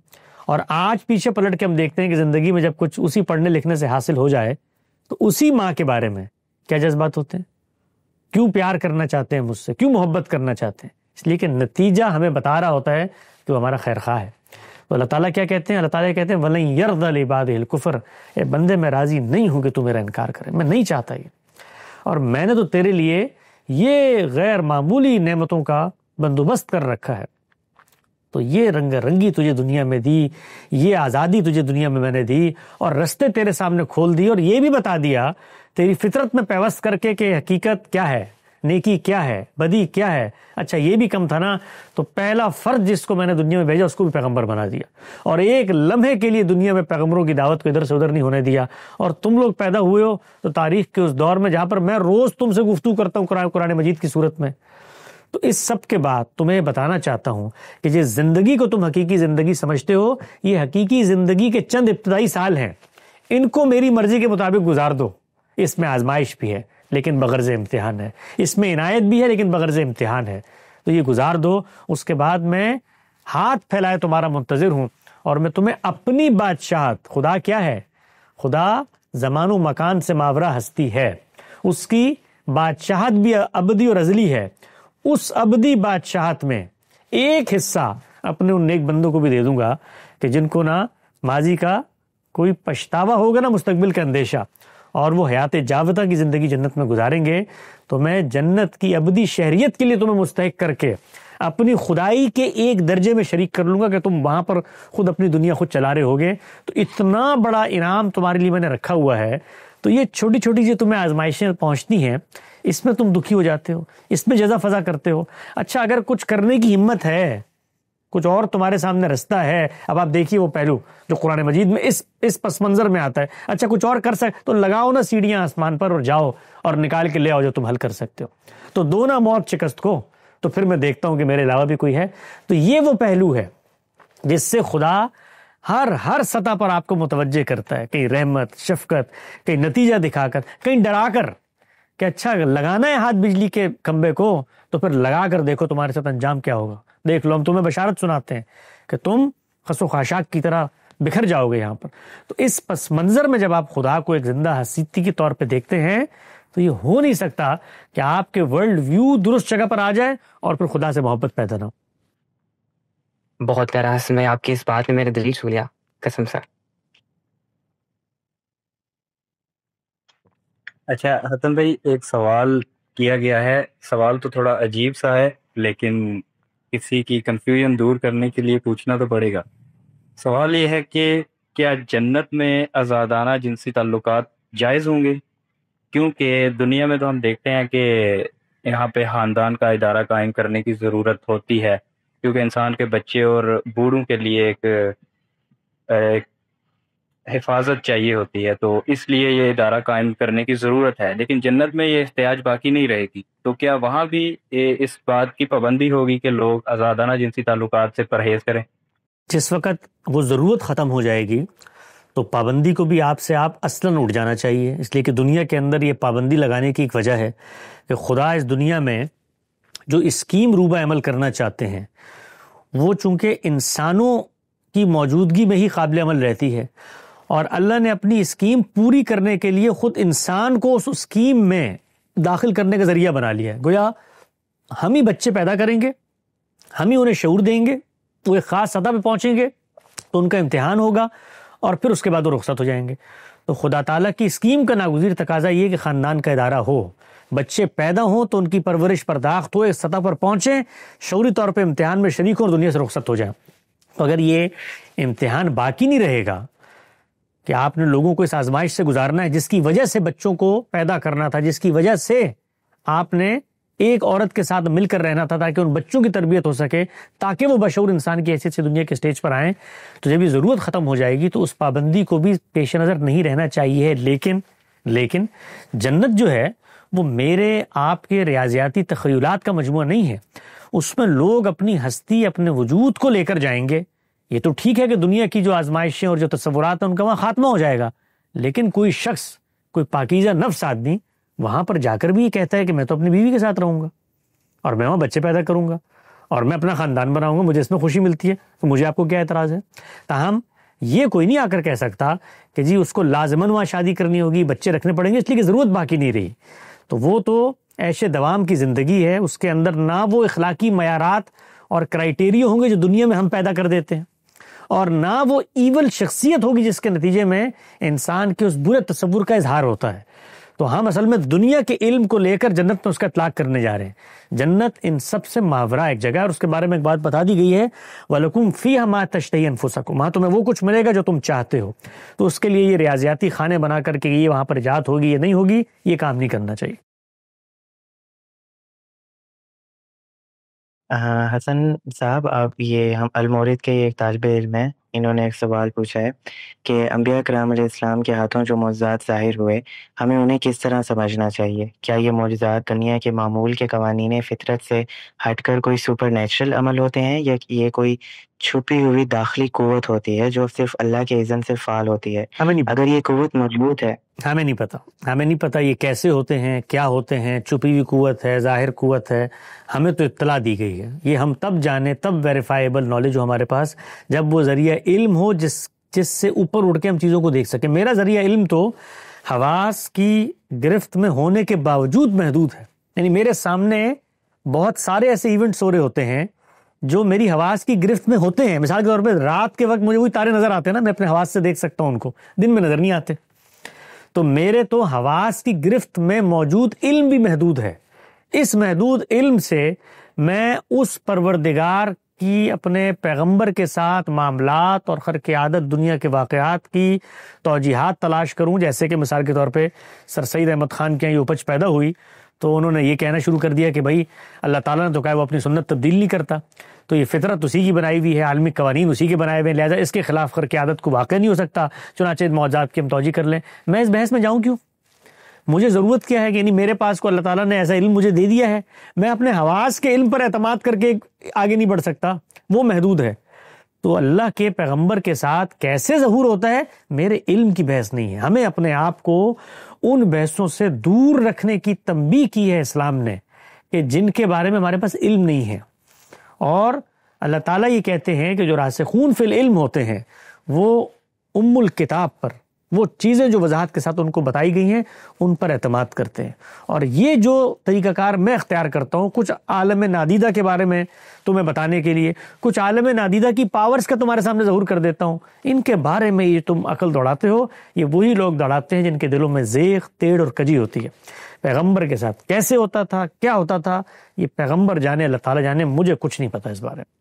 اور آج پیچھے پلٹ کے ہم دیکھتے ہیں کہ زندگی میں جب کچھ اسی پڑھنے لکھنے سے حاصل ہو جائے تو اسی ماں کے بارے میں کیا جذبات ہوتے ہیں؟ کیوں پیار کرنا چاہتے ہیں مجھ سے، کیوں محبت کرنا چاہتے ہیں؟ اس لیے کہ نتیجہ ہمیں بتا رہا ہوتا ہے کہ وہ ہمارا خیر خواہ ہے۔ تو اللہ تعالیٰ کیا کہتے ہیں؟ اللہ تعالیٰ کہتے ہیں وَلَن يَرْضَ لِعِبَادِهِ الْكُفْرَ، اے بندے میں راضی نہیں ہوں کہ تو میرا انکار کرے، میں نہیں چاہتا یہ، اور میں نے تو تیرے لیے یہ غیر معمولی نعمتوں کا بندوبست کر رکھا ہے، تو یہ رنگ رنگی تجھے دنیا میں دی، یہ آزادی تجھے دنیا میں نے دی، اور رستے تیرے سامنے کھول دیے، اور یہ بھی بتا دیا تیری فطرت میں پیوست کر کے کہ حقیقت کیا ہے، نیکی کیا ہے، بدی کیا ہے۔ اچھا یہ بھی کم تھا نا، تو پہلا فرد جس کو میں نے دنیا میں بھیجا اس کو بھی پیغمبر بنا دیا، اور ایک لمحے کے لیے دنیا میں پیغمبروں کی دعوت کو ادھر سے ادھر نہیں ہونے دیا، اور تم لوگ پیدا ہوئے ہو تو تاریخ کے اس دور میں جہاں پر میں روز تم سے گفتگو کرتا ہوں قرآن مجید کی صورت میں۔ تو اس سب کے بعد تمہیں بتانا چاہتا ہوں کہ جس زندگی کو تم حقیقی زندگی سمجھتے ہو، یہ حقیقی زندگی کے چند ابتدائی سال ہیں، ان کو میری مرضی کے مطابق گزار دو۔ اس میں آزمائش بھی ہے لیکن بغرض امتحان ہے، اس میں عنایت بھی ہے لیکن بغرض امتحان ہے، تو یہ گزار دو۔ اس کے بعد میں ہاتھ پھیلائے تمہارا منتظر ہوں، اور میں تمہیں اپنی بادشاہت، خدا کیا ہے؟ خدا زمان و مکان سے ماورا ہستی ہے، اس کی بادشاہت بھی ابدی اور ازلی ہے، اس ابدی بادشاہت میں ایک حصہ اپنے ان نیک بندوں کو بھی دے دوں گا کہ جن کو نہ ماضی کا کوئی پچھتاوا ہوگا نہ مستقبل کا اندیشہ، اور وہ حیات جاودہ کی زندگی جنت میں گزاریں گے، تو میں جنت کی ابدی شہریت کے لیے تمہیں مستحق کر کے اپنی خدائی کے ایک درجے میں شریک کر لوں گا کہ تم وہاں پر خود اپنی دنیا خود چلا رہے ہوگے۔ تو اتنا بڑا انعام تمہارے لیے میں نے رکھا ہوا ہے، تو یہ چھوٹی چھوٹی جو تمہیں آزمائشیں پہنچتی ہیں اس میں تم دکھی ہو جاتے ہو، اس میں جزا فضا کرتے ہو۔ اچھا اگر کچھ کرنے کی ہمت ہے، کچھ اور تمہارے سامنے رستہ ہے، اب آپ دیکھیے وہ پہلو جو قرآن مجید میں اس پس منظر میں آتا ہے، اچھا کچھ اور کر سکتے تو لگاؤ نا سیڑھیاں آسمان پر اور جاؤ اور نکال کے لے آؤ جو تم حل کر سکتے ہو، تو دو نا موت شکست کو، تو پھر میں دیکھتا ہوں کہ میرے علاوہ بھی کوئی ہے۔ تو یہ وہ پہلو ہے جس سے خدا ہر سطح پر آپ کو متوجہ کرتا ہے، کہیں رحمت، شفقت، کہیں نتیجہ دکھا کر، کہیں ڈرا کر کہ اچھا لگانا ہے ہاتھ بجلی کے کھمبے کو تو پھر لگا کر دیکھو تمہارے ساتھ انجام کیا ہوگا، دیکھ لو ہم تمہیں بشارت سناتے ہیں کہ تم خس و خاشاک کی طرح بکھر جاؤ گے یہاں پر۔ تو اس پس منظر میں جب آپ خدا کو ایک زندہ ہستی کے طور پہ دیکھتے ہیں تو یہ ہو نہیں سکتا کہ آپ کے ورلڈ ویو درست جگہ پر آ جائے اور پھر خدا سے محبت پیدا نہ ہو۔ بہت پیارا حسن بھائی، آپ کی اس بات نے میرے دل چھو لیا قسم سے۔ اچھا حسن بھائی، ایک سوال کیا گیا ہے، سوال تو تھوڑا عجیب سا ہے لیکن کسی کی کنفیوژن دور کرنے کے لیے پوچھنا تو پڑے گا۔ سوال یہ ہے کہ کیا جنت میں آزادانہ جنسی تعلقات جائز ہوں گے؟ کیونکہ دنیا میں تو ہم دیکھتے ہیں کہ یہاں پہ خاندان کا ادارہ قائم کرنے کی ضرورت ہوتی ہے، کیونکہ انسان کے بچے اور بوڑھوں کے لیے ایک حفاظت چاہیے ہوتی ہے، تو اس لیے یہ ادارہ قائم کرنے کی ضرورت ہے، لیکن جنت میں یہ احتیاج باقی نہیں رہے گی، تو کیا وہاں بھی اس بات کی پابندی ہوگی کہ لوگ آزادانہ جنسی تعلقات سے پرہیز کریں؟ جس وقت وہ ضرورت ختم ہو جائے گی تو پابندی کو بھی آپ اصلاً اٹھ جانا چاہیے، اس لیے کہ دنیا کے اندر یہ پابندی لگانے کی ایک وجہ ہے کہ خدا اس دنیا میں جو اسکیم روبہ عمل کرنا چاہتے ہیں وہ چونکہ انسانوں کی موجودگی میں ہی قابل عمل رہتی ہے، اور اللہ نے اپنی اسکیم پوری کرنے کے لیے خود انسان کو اس اسکیم میں داخل کرنے کا ذریعہ بنا لیا ہے۔ گویا ہم ہی بچے پیدا کریں گے، ہم ہی انہیں شعور دیں گے، وہ ایک خاص سطح پہ پہنچیں گے تو ان کا امتحان ہوگا اور پھر اس کے بعد وہ رخصت ہو جائیں گے۔ تو خدا تعالیٰ کی اسکیم کا ناگزیر تقاضا یہ کہ خاندان کا ادارہ ہو بچے پیدا ہوں تو ان کی پرورش پرداخت ہو، ایک سطح پر پہنچیں، شعوری طور پہ امتحان میں شریک ہوں اور دنیا سے رخصت ہو جائیں۔ تو اگر یہ امتحان باقی نہیں رہے گا کہ آپ نے لوگوں کو اس آزمائش سے گزارنا ہے جس کی وجہ سے بچوں کو پیدا کرنا تھا، جس کی وجہ سے آپ نے ایک عورت کے ساتھ مل کر رہنا تھا تاکہ ان بچوں کی تربیت ہو سکے، تاکہ وہ بشعور انسان کی حیثیت سے دنیا کے سٹیج پر آئیں، تو جب یہ ضرورت ختم ہو جائے گی تو اس پابندی کو بھی پیش نظر نہیں رہنا چاہیے۔ لیکن جنت جو ہے وہ میرے آپ کے ریاضیاتی تخیلات کا مجموعہ نہیں ہے، اس میں لوگ اپنی ہستی، اپنے وجود کو لے کر جائیں گے۔ یہ تو ٹھیک ہے کہ دنیا کی جو آزمائشیں اور جو تصورات ہیں ان کا وہاں خاتمہ ہو جائے گا، لیکن کوئی شخص، کوئی پاکیزہ نفس آدمی وہاں پر جا کر بھی یہ کہتا ہے کہ میں تو اپنی بیوی کے ساتھ رہوں گا اور میں وہاں بچے پیدا کروں گا اور میں اپنا خاندان بناؤں گا، مجھے اس میں خوشی ملتی ہے، تو مجھے آپ کو کیا اعتراض ہے؟ تاہم یہ کوئی نہیں آ کر کہہ سکتا کہ جی اس کو لازماً وہاں شادی کرنی ہوگی، بچے رکھنے پڑیں گے اس لیے کہ ضرورت باقی نہیں رہی۔ تو وہ تو عیش دوام کی زندگی ہے، اس کے اندر نہ وہ اخلاقی معیارات اور کرائیٹیریا ہوں گے جو دنیا میں ہم پیدا کر دیتے ہیں، اور نہ وہ ایول شخصیت ہوگی جس کے نتیجے میں انسان کے اس برے تصور کا اظہار ہوتا ہے۔ تو ہم اصل میں دنیا کے علم کو لے کر جنت میں اس کا اطلاق کرنے جا رہے ہیں۔ جنت ان سب سے ماورا ایک جگہ ہے، اور اس کے بارے میں ایک بات بتا دی گئی ہے، وَلَكُمْ فِيهَا مَا تَشْتَهِي أَنفُسَكُمْ، وہاں تمہیں وہ کچھ ملے گا جو تم چاہتے ہو۔ تو اس کے لیے یہ ریاضیاتی خانے بنا کر کے یہ وہاں پر ایجاد ہوگی یا نہیں ہوگی، یہ کام نہیں کرنا چاہیے۔ حسن صاحب، آپ یہ ہم المورد کے ایک طالب علم ہیں، انہوں نے ایک سوال پوچھا ہے کہ انبیاء کرام علیہ السلام کے ہاتھوں جو معجزات ظاہر ہوئے، ہمیں انہیں کس طرح سمجھنا چاہیے؟ کیا یہ معجزات دنیا کے معمول کے قوانین فطرت سے ہٹ کر کوئی سپر نیچرل عمل ہوتے ہیں، یا یہ کوئی چھپی ہوئی داخلی قوت ہوتی ہے جو صرف اللہ کے اذن سے فعال ہوتی ہے؟ ہمیں نہیں اگر یہ قوت مضبوط ہے، ہمیں نہیں پتا یہ کیسے ہوتے ہیں، کیا ہوتے ہیں، چھپی ہوئی قوت ہے، ظاہر قوت ہے، ہمیں تو اطلاع دی گئی ہے۔ یہ ہم تب جانے، تب ویریفائیبل نالج ہو ہمارے پاس جب وہ ذریعہ علم ہو جس سے اوپر اٹھ کے ہم چیزوں کو دیکھ سکیں۔ میرا ذریعہ علم تو حواس کی گرفت میں ہونے کے باوجود محدود ہے، یعنی میرے سامنے بہت سارے ایسے ایونٹس ہو رہے ہوتے ہیں جو میری حواس کی گرفت میں ہوتے ہیں۔ مثال کے طور پہ رات کے وقت مجھے وہی تارے نظر آتے ہیں نا، میں اپنے حواس سے دیکھ سکتا ہوں ان کو، دن میں نظر نہیں آتے۔ تو میرے تو حواس کی گرفت میں موجود علم بھی محدود ہے۔ اس محدود علم سے میں اس پروردگار کی، اپنے پیغمبر کے ساتھ معاملات اور خرق عادت دنیا کے واقعات کی توجیحات تلاش کروں۔ جیسے کہ مثال کے طور پہ سر سید احمد خان کے یہاں یہ اپج پیدا ہوئی تو انہوں نے یہ کہنا شروع کر دیا کہ بھائی اللہ تعالیٰ نے تو کہا وہ اپنی سنت تبدیل نہیں کرتا، تو یہ فطرت اسی کی بنائی ہوئی ہے، عالمی قوانین اسی کے بنائے ہوئے ہیں، لہٰذا اس کے خلاف خرق عادت کو واقع نہیں ہو سکتا، چنانچہ معجزات کی ہم توجیہ کر لیں۔ میں اس بحث میں جاؤں کیوں؟ مجھے ضرورت کیا ہے کہ یعنی میرے پاس کو اللہ تعالیٰ نے ایسا علم مجھے دے دیا ہے، میں اپنے حواس کے علم پر اعتماد کر کے آگے نہیں بڑھ سکتا، وہ محدود ہے۔ تو اللہ کے پیغمبر کے ساتھ کیسے ظہور ہوتا ہے، میرے علم کی بحث نہیں ہے۔ ہمیں اپنے آپ کو ان بحثوں سے دور رکھنے کی تنبیہ کی ہے اسلام نے کہ جن کے بارے میں ہمارے پاس علم نہیں ہے۔ اور اللہ تعالیٰ یہ کہتے ہیں کہ جو راسخون فی العلم ہوتے ہیں وہ ام الکتاب پر، وہ چیزیں جو وضاحت کے ساتھ ان کو بتائی گئی ہیں ان پر اعتماد کرتے ہیں۔ اور یہ جو طریقہ کار میں اختیار کرتا ہوں کچھ عالم نادیدہ کے بارے میں تمہیں بتانے کے لیے، کچھ عالم نادیدہ کی پاورز کا تمہارے سامنے ظہور کر دیتا ہوں، ان کے بارے میں یہ تم عقل دوڑاتے ہو، یہ وہی لوگ دوڑاتے ہیں جن کے دلوں میں زیغ، تیڑ اور کجی ہوتی ہے۔ پیغمبر کے ساتھ کیسے ہوتا تھا، کیا ہوتا تھا، یہ پیغمبر جانے، اللہ تعالیٰ جانے، مجھے کچھ نہیں پتا اس بارے میں۔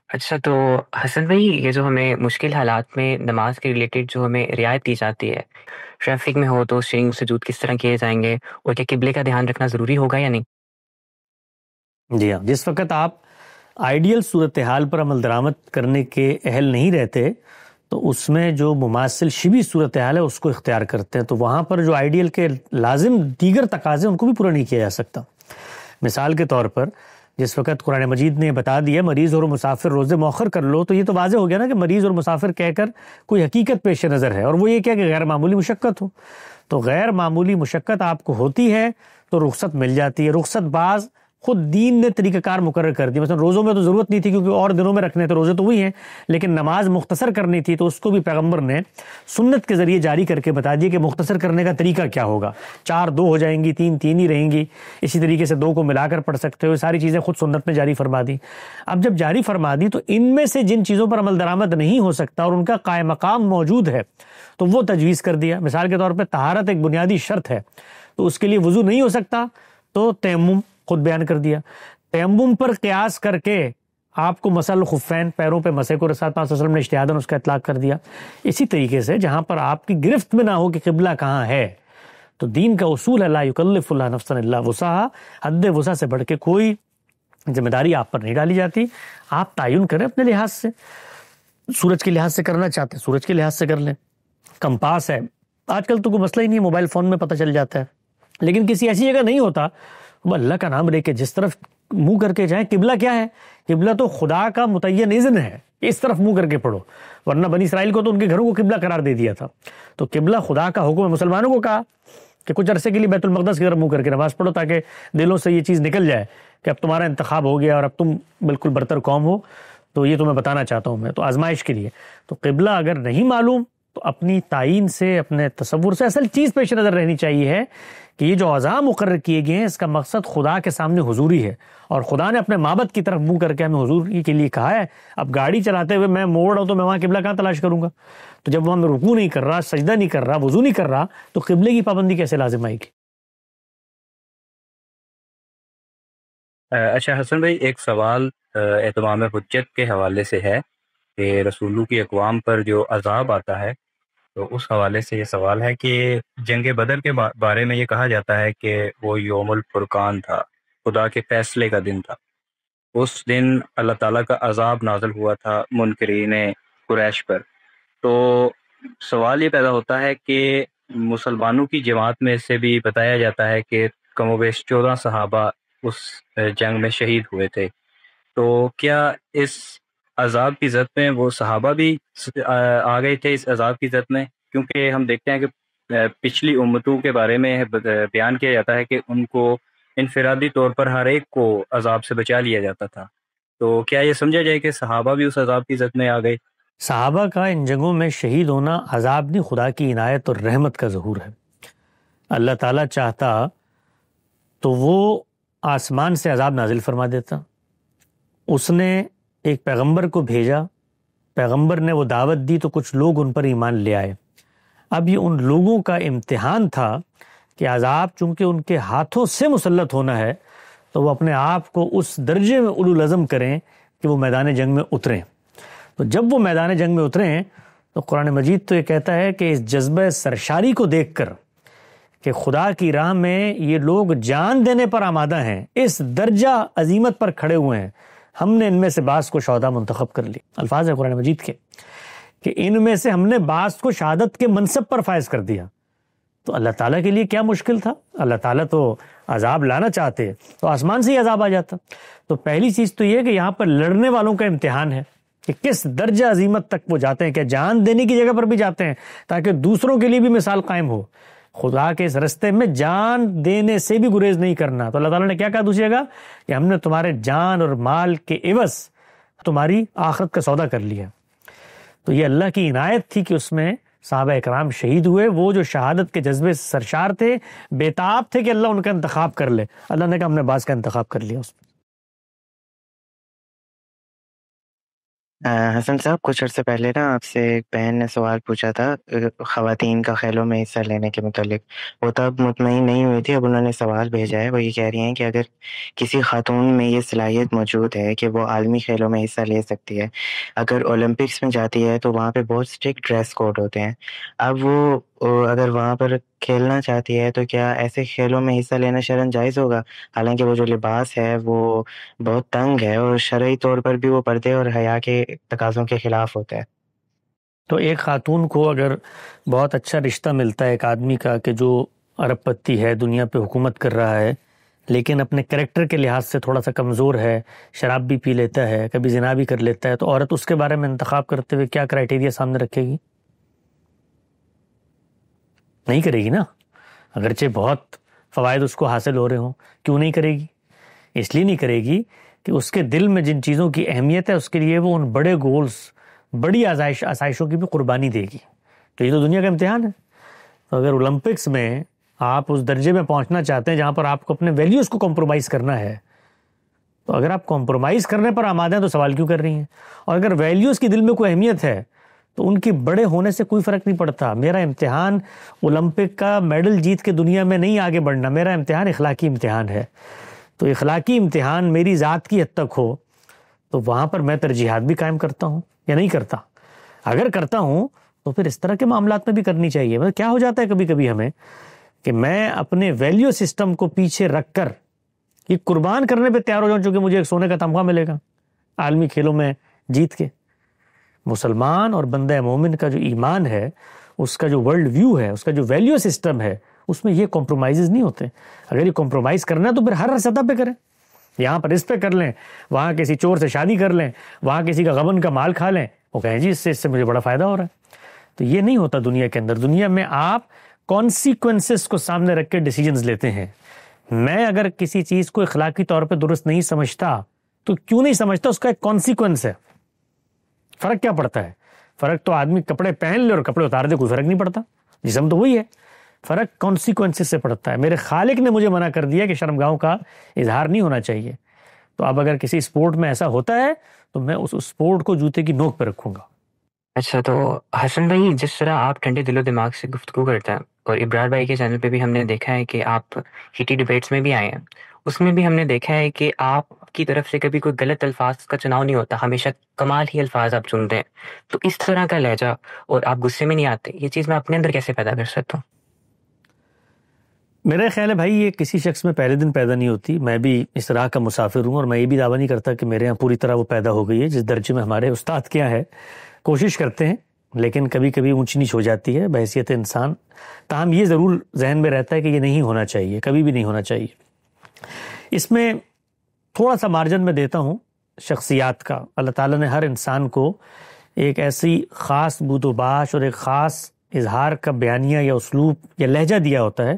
اچھا، تو حسن بھائی، یہ جو ہمیں مشکل حالات میں نماز کے ریلیٹڈ جو ہمیں رعایت دی جاتی ہے، ٹریفک میں ہو تو شرنگ سجود کس طرح کیے جائیں گے، اور کیا قبلے کا دھیان رکھنا ضروری ہوگا یا نہیں؟ جی ہاں، جس وقت آپ آئیڈیل صورتحال پر عمل درآمد کرنے کے اہل نہیں رہتے تو اس میں جو مماثل شبیہ صورتحال ہے اس کو اختیار کرتے ہیں، تو وہاں پر جو آئیڈیل کے لازم دیگر تقاضے ان کو بھی پورا نہیں کیا جا سکتا۔ مثال کے طور پر جس وقت قرآن مجید نے بتا دیا مریض اور مسافر روزے مؤخر کر لو، تو یہ تو واضح ہو گیا نا کہ مریض اور مسافر کہہ کر کوئی حقیقت پیش نظر ہے، اور وہ یہ کیا کہ غیر معمولی مشقت ہو، تو غیر معمولی مشقت آپ کو ہوتی ہے تو رخصت مل جاتی ہے۔ رخصت بعض خود دین نے طریقہ کار مقرر کر دی، مثلا روزوں میں تو ضرورت نہیں تھی کیونکہ اور دنوں میں رکھنے تھے، روزے تو وہی ہیں، لیکن نماز مختصر کرنی تھی تو اس کو بھی پیغمبر نے سنت کے ذریعے جاری کر کے بتا دیا کہ مختصر کرنے کا طریقہ کیا ہوگا، 4 2 ہو جائیں گی، 3 3 ہی رہیں گی، اسی طریقے سے 2 کو ملا کر پڑھ سکتے ہو، یہ ساری چیزیں خود سنت نے جاری فرما دی۔ اب جب جاری فرما دی تو ان میں سے جن چیزوں پر عمل درآمد نہیں ہو سکتا اور ان کا قائم مقام موجود ہے تو وہ تجویز کر دیا۔ مثال کے طور پہ طہارت ایک بنیادی شرط ہے، تو اس کے لیے وضو نہیں ہو سکتا تو تیمم خود بیان کر دیا. تیمم پر قیاس کر کے آپ کو مسح الخفین پیروں پہ مسح کو رسول پاک صلی اللہ علیہ وسلم نے اجتہاداً اس کا اطلاق کر دیا. اسی طریقے سے جہاں پر آپ کی گرفت میں نہ ہو کہ قبلہ کہاں ہے، تو دین کا اصول ہے لا یکلف اللہ نفسا الا وسعہا، حد وسع سے بڑھ کے کوئی ذمہ داری آپ پر نہیں ڈالی جاتی. آپ تعین کریں اپنے لحاظ سے، سورج کے لحاظ سے کرنا چاہتے ہیں سورج کے لحاظ سے کر لیں. کمپاس ہے، آج کل تو کوئی مسئلہ ہی نہیں، موبائل فون میں پتہ چل جاتا ہے. لیکن کسی ایسی جگہ نہیں ہوتا، وہ اللہ کا نام لے کے جس طرف منہ کر کے جائیں. قبلہ کیا ہے؟ قبلہ تو خدا کا متعین اذن ہے، اس طرف منہ کر کے پڑھو، ورنہ بنی اسرائیل کو تو ان کے گھروں کو قبلہ قرار دے دیا تھا. تو قبلہ خدا کا حکم ہے. مسلمانوں کو کہا کہ کچھ عرصے کے لیے بیت المقدس کی طرف منہ کر کے نماز پڑھو تاکہ دلوں سے یہ چیز نکل جائے کہ اب تمہارا انتخاب ہو گیا اور اب تم بالکل برتر قوم ہو. تو یہ تمہیں بتانا چاہتا ہوں میں، تو آزمائش کے لیے. تو قبلہ اگر نہیں معلوم تو اپنی تعین سے، اپنے تصور سے اصل چیز پیش نظر رہنی چاہیے ہے کہ یہ جو اعضاء مقرر کیے گئے ہیں اس کا مقصد خدا کے سامنے حضوری ہے، اور خدا نے اپنے معبد کی طرف منہ کر کے ہمیں حضوری کے لیے کہا ہے. اب گاڑی چلاتے ہوئے میں موڑ رہا ہوں تو میں وہاں قبلہ کہاں تلاش کروں گا؟ تو جب وہاں میں رکوع نہیں کر رہا، سجدہ نہیں کر رہا، وضو نہیں کر رہا، تو قبلے کی پابندی کیسے لازم آئے گی؟ اچھا حسن بھائی، ایک سوال اتمام حجت کے حوالے سے ہے کہ رسولوں کی اقوام پر جو عذاب آتا ہے، تو اس حوالے سے یہ سوال ہے کہ جنگ بدر کے بارے میں یہ کہا جاتا ہے کہ وہ یوم الفرقان تھا، خدا کے فیصلے کا دن تھا. اس دن اللہ تعالیٰ کا عذاب نازل ہوا تھا منکرین قریش پر. تو سوال یہ پیدا ہوتا ہے کہ مسلمانوں کی جماعت میں سے بھی بتایا جاتا ہے کہ کم و بیش 14 صحابہ اس جنگ میں شہید ہوئے تھے. تو کیا اس عذاب کی زد میں وہ صحابہ بھی آ گئے تھے اس عذاب کی زد میں؟ کیونکہ ہم دیکھتے ہیں کہ پچھلی امتوں کے بارے میں بیان کیا جاتا ہے کہ ان کو انفرادی طور پر ہر ایک کو عذاب سے بچا لیا جاتا تھا. تو کیا یہ سمجھا جائے کہ صحابہ بھی اس عذاب کی زد میں آ گئے؟ صحابہ کا ان جنگوں میں شہید ہونا عذاب نہیں، خدا کی عنایت اور رحمت کا ظہور ہے. اللہ تعالیٰ چاہتا تو وہ آسمان سے عذاب نازل فرما دیتا. اس نے ایک پیغمبر کو بھیجا، پیغمبر نے وہ دعوت دی تو کچھ لوگ ان پر ایمان لے آئے. اب یہ ان لوگوں کا امتحان تھا کہ عذاب چونکہ ان کے ہاتھوں سے مسلط ہونا ہے تو وہ اپنے آپ کو اس درجے میں اولو العزم کریں کہ وہ میدان جنگ میں اتریں. تو جب وہ میدان جنگ میں اتریں تو قرآن مجید تو یہ کہتا ہے کہ اس جذبہ سرشاری کو دیکھ کر کہ خدا کی راہ میں یہ لوگ جان دینے پر آمادہ ہیں، اس درجہ عظیمت پر کھڑے ہوئے ہیں، ہم نے ان میں سے بعض کو شہداء منتخب کر لی. الفاظ ہے قرآن مجید کے کہ ان میں سے ہم نے بعض کو شہادت کے منصب پر فائز کر دیا. تو اللہ تعالیٰ کے لیے کیا مشکل تھا؟ اللہ تعالیٰ تو عذاب لانا چاہتے تو آسمان سے ہی عذاب آ جاتا. تو پہلی چیز تو یہ کہ یہاں پر لڑنے والوں کا امتحان ہے کہ کس درجہ عظیمت تک وہ جاتے ہیں، کہ جان دینے کی جگہ پر بھی جاتے ہیں تاکہ دوسروں کے لیے بھی مثال قائم ہو. خدا کے اس رستے میں جان دینے سے بھی گریز نہیں کرنا. تو اللہ تعالیٰ نے کیا کہا دوسری جگہ کہ ہم نے تمہارے جان اور مال کے عوض تمہاری آخرت کا سودا کر لیا. تو یہ اللہ کی عنایت تھی کہ اس میں صحابہ اکرام شہید ہوئے. وہ جو شہادت کے جذبے سے سرشار تھے، بیتاب تھے کہ اللہ ان کا انتخاب کر لے، اللہ نے کہا ہم نے بعض کا انتخاب کر لیا اس میں. حسن صاحب، کچھ عرصے پہلے نا آپ سے ایک بہن نے سوال پوچھا تھا خواتین کا کھیلوں میں حصہ لینے کے متعلق. وہ تب مطمئن نہیں ہوئی تھی، اب انہوں نے سوال بھیجا ہے. وہ یہ کہہ رہی ہیں کہ اگر کسی خاتون میں یہ صلاحیت موجود ہے کہ وہ عالمی کھیلوں میں حصہ لے سکتی ہے، اگر اولمپکس میں جاتی ہے تو وہاں پہ بہت اسٹرکٹ ڈریس کوڈ ہوتے ہیں، اب وہ اگر وہاں پر کھیلنا چاہتی ہے تو کیا ایسے کھیلوں میں حصہ لینا شرعاً جائز ہوگا؟ حالانکہ وہ جو لباس ہے وہ بہت تنگ ہے اور شرعی طور پر بھی وہ پردے اور حیا کے تقاضوں کے خلاف ہوتا ہے. تو ایک خاتون کو اگر بہت اچھا رشتہ ملتا ہے ایک آدمی کا کہ جو ارب پتی ہے، دنیا پہ حکومت کر رہا ہے، لیکن اپنے کریکٹر کے لحاظ سے تھوڑا سا کمزور ہے، شراب بھی پی لیتا ہے، کبھی زنا بھی کر لیتا ہے، تو عورت اس کے بارے میں انتخاب کرتے ہوئے کیا کرائٹیریا سامنے رکھے گی؟ نہیں کرے گی نا. اگرچہ بہت فوائد اس کو حاصل ہو رہے ہوں، کیوں نہیں کرے گی؟ اس لیے نہیں کرے گی کہ اس کے دل میں جن چیزوں کی اہمیت ہے اس کے لیے وہ ان بڑے گولز، بڑی آسائشوں کی بھی قربانی دے گی. تو یہ تو دنیا کا امتحان ہے. تو اگر اولمپکس میں آپ اس درجے میں پہنچنا چاہتے ہیں جہاں پر آپ کو اپنے ویلیوز کو کمپرومائز کرنا ہے، تو اگر آپ کمپرومائز کرنے پر آمادہ ہیں تو سوال کیوں کر رہی ہیں؟ اور اگر ویلیوز کی دل میں کوئی اہمیت ہے تو ان کی بڑے ہونے سے کوئی فرق نہیں پڑتا. میرا امتحان اولمپک کا میڈل جیت کے دنیا میں نہیں آگے بڑھنا، میرا امتحان اخلاقی امتحان ہے. تو اخلاقی امتحان میری ذات کی حد تک ہو تو وہاں پر میں ترجیحات بھی قائم کرتا ہوں یا نہیں کرتا. اگر کرتا ہوں تو پھر اس طرح کے معاملات میں بھی کرنی چاہیے. مطلب کیا ہو جاتا ہے کبھی کبھی ہمیں کہ میں اپنے ویلیو سسٹم کو پیچھے رکھ کر یہ قربان کرنے پہ تیار ہو جاؤں چونکہ مجھے ایک سونے کا تمغہ ملے گا عالمی کھیلوں میں جیت کے. مسلمان اور بندہ مومن کا جو ایمان ہے، اس کا جو ورلڈ ویو ہے، اس کا جو ویلیو سسٹم ہے، اس میں یہ کمپرومائزز نہیں ہوتے. اگر یہ کمپرومائز کرنا ہے تو پھر ہر سطح پہ کریں. یہاں پر اس پہ کر لیں، وہاں کسی چور سے شادی کر لیں، وہاں کسی کا غبن کا مال کھا لیں، وہ کہیں جی اس سے مجھے بڑا فائدہ ہو رہا ہے. تو یہ نہیں ہوتا دنیا کے اندر. دنیا میں آپ کانسیکوینسز کو سامنے رکھ کے ڈیسیجنز لیتے ہیں. میں اگر کسی چیز کو اخلاقی طور پہ درست نہیں سمجھتا تو کیوں نہیں سمجھتا، اس کا ایک کانسیکوینس ہے. فرق کیا پڑتا ہے؟ فرق تو آدمی کپڑے پہن لے اور کپڑے اتار دے، کوئی فرق نہیں پڑتا. جسم تو وہی ہے، فرق کانسیکوینسز سے پڑتا ہے. میرے خالق نے مجھے منع کر دیا کہ شرمگاہوں کا اظہار نہیں ہونا چاہیے. تو اب اگر کسی اسپورٹ میں ایسا ہوتا ہے تو میں اس اسپورٹ کو جوتے کی نوک پہ رکھوں گا. اچھا، تو حسن بھائی، جس طرح آپ ٹھنڈے دل و دماغ سے گفتگو کرتے ہیں، اور ابرار بھائی کے چینل پہ بھی ہم نے دیکھا ہے کہ آپ ہیٹی ڈبیٹس میں بھی آئے ہیں، اس میں بھی ہم نے دیکھا ہے کہ آپ کی طرف سے کبھی کوئی غلط الفاظ کا چناؤ نہیں ہوتا، ہمیشہ کمال ہی الفاظ آپ چنتے ہیں. تو اس طرح کا لہجہ اور آپ غصے میں نہیں آتے، یہ چیز میں اپنے اندر کیسے پیدا کر سکتا ہوں؟ میرا خیال ہے بھائی یہ کسی شخص میں پہلے دن پیدا نہیں ہوتی. میں بھی اس طرح کا مسافر ہوں اور میں یہ بھی دعویٰ نہیں کرتا کہ میرے یہاں پوری طرح وہ پیدا ہو گئی ہے. جس درجے میں ہمارے استاد کیا ہے کوشش کرتے ہیں، لیکن کبھی کبھی اونچ نیچ ہو جاتی ہے بحیثیت انسان. تاہم یہ ضرور ذہن میں رہتا ہے کہ یہ نہیں ہونا چاہیے، کبھی بھی نہیں ہونا چاہیے. اس میں تھوڑا سا مارجن میں دیتا ہوں شخصیات کا. اللہ تعالیٰ نے ہر انسان کو ایک ایسی خاص بود و باش اور ایک خاص اظہار کا بیانیہ یا اسلوب یا لہجہ دیا ہوتا ہے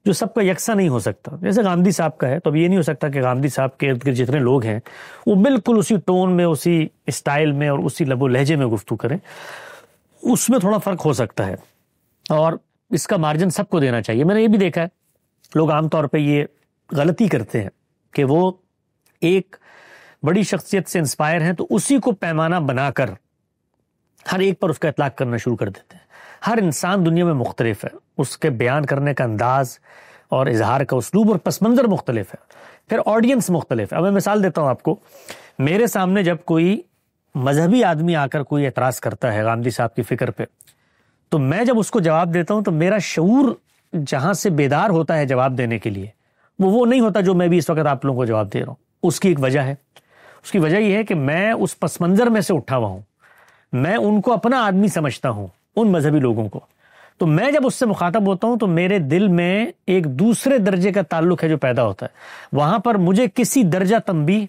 جو سب کا یکساں نہیں ہو سکتا. جیسے غامدی صاحب کا ہے، تو اب یہ نہیں ہو سکتا کہ غامدی صاحب کے ارد گرد جتنے لوگ ہیں وہ بالکل اسی ٹون میں، اسی اسٹائل میں اور اسی لب و لہجے میں گفتگو کریں. اس میں تھوڑا فرق ہو سکتا ہے اور اس کا مارجن سب کو دینا چاہیے. میں نے یہ بھی دیکھا ہے لوگ عام طور پہ یہ غلطی کرتے ہیں کہ وہ ایک بڑی شخصیت سے انسپائر ہیں تو اسی کو پیمانہ بنا کر ہر ایک پر اس کا اطلاق کرنا شروع کر دیتے ہیں. ہر انسان دنیا میں مختلف ہے، اس کے بیان کرنے کا انداز اور اظہار کا اسلوب اور پس منظر مختلف ہے، پھر آڈینس مختلف ہے. اب میں مثال دیتا ہوں آپ کو. میرے سامنے جب کوئی مذہبی آدمی آ کر کوئی اعتراض کرتا ہے غامدی صاحب کی فکر پہ، تو میں جب اس کو جواب دیتا ہوں تو میرا شعور جہاں سے بیدار ہوتا ہے جواب دینے کے لیے وہ نہیں ہوتا جو میں بھی اس وقت آپ لوگوں کو جواب دے رہا ہوں. اس کی ایک وجہ ہے. اس کی وجہ یہ ہے کہ میں اس پس منظر میں سے اٹھا ہوا ہوں. میں ان کو اپنا آدمی سمجھتا ہوں، ان مذہبی لوگوں کو. تو میں جب اس سے مخاطب ہوتا ہوں تو میرے دل میں ایک دوسرے درجے کا تعلق ہے جو پیدا ہوتا ہے. وہاں پر مجھے کسی درجہ تنبیہ،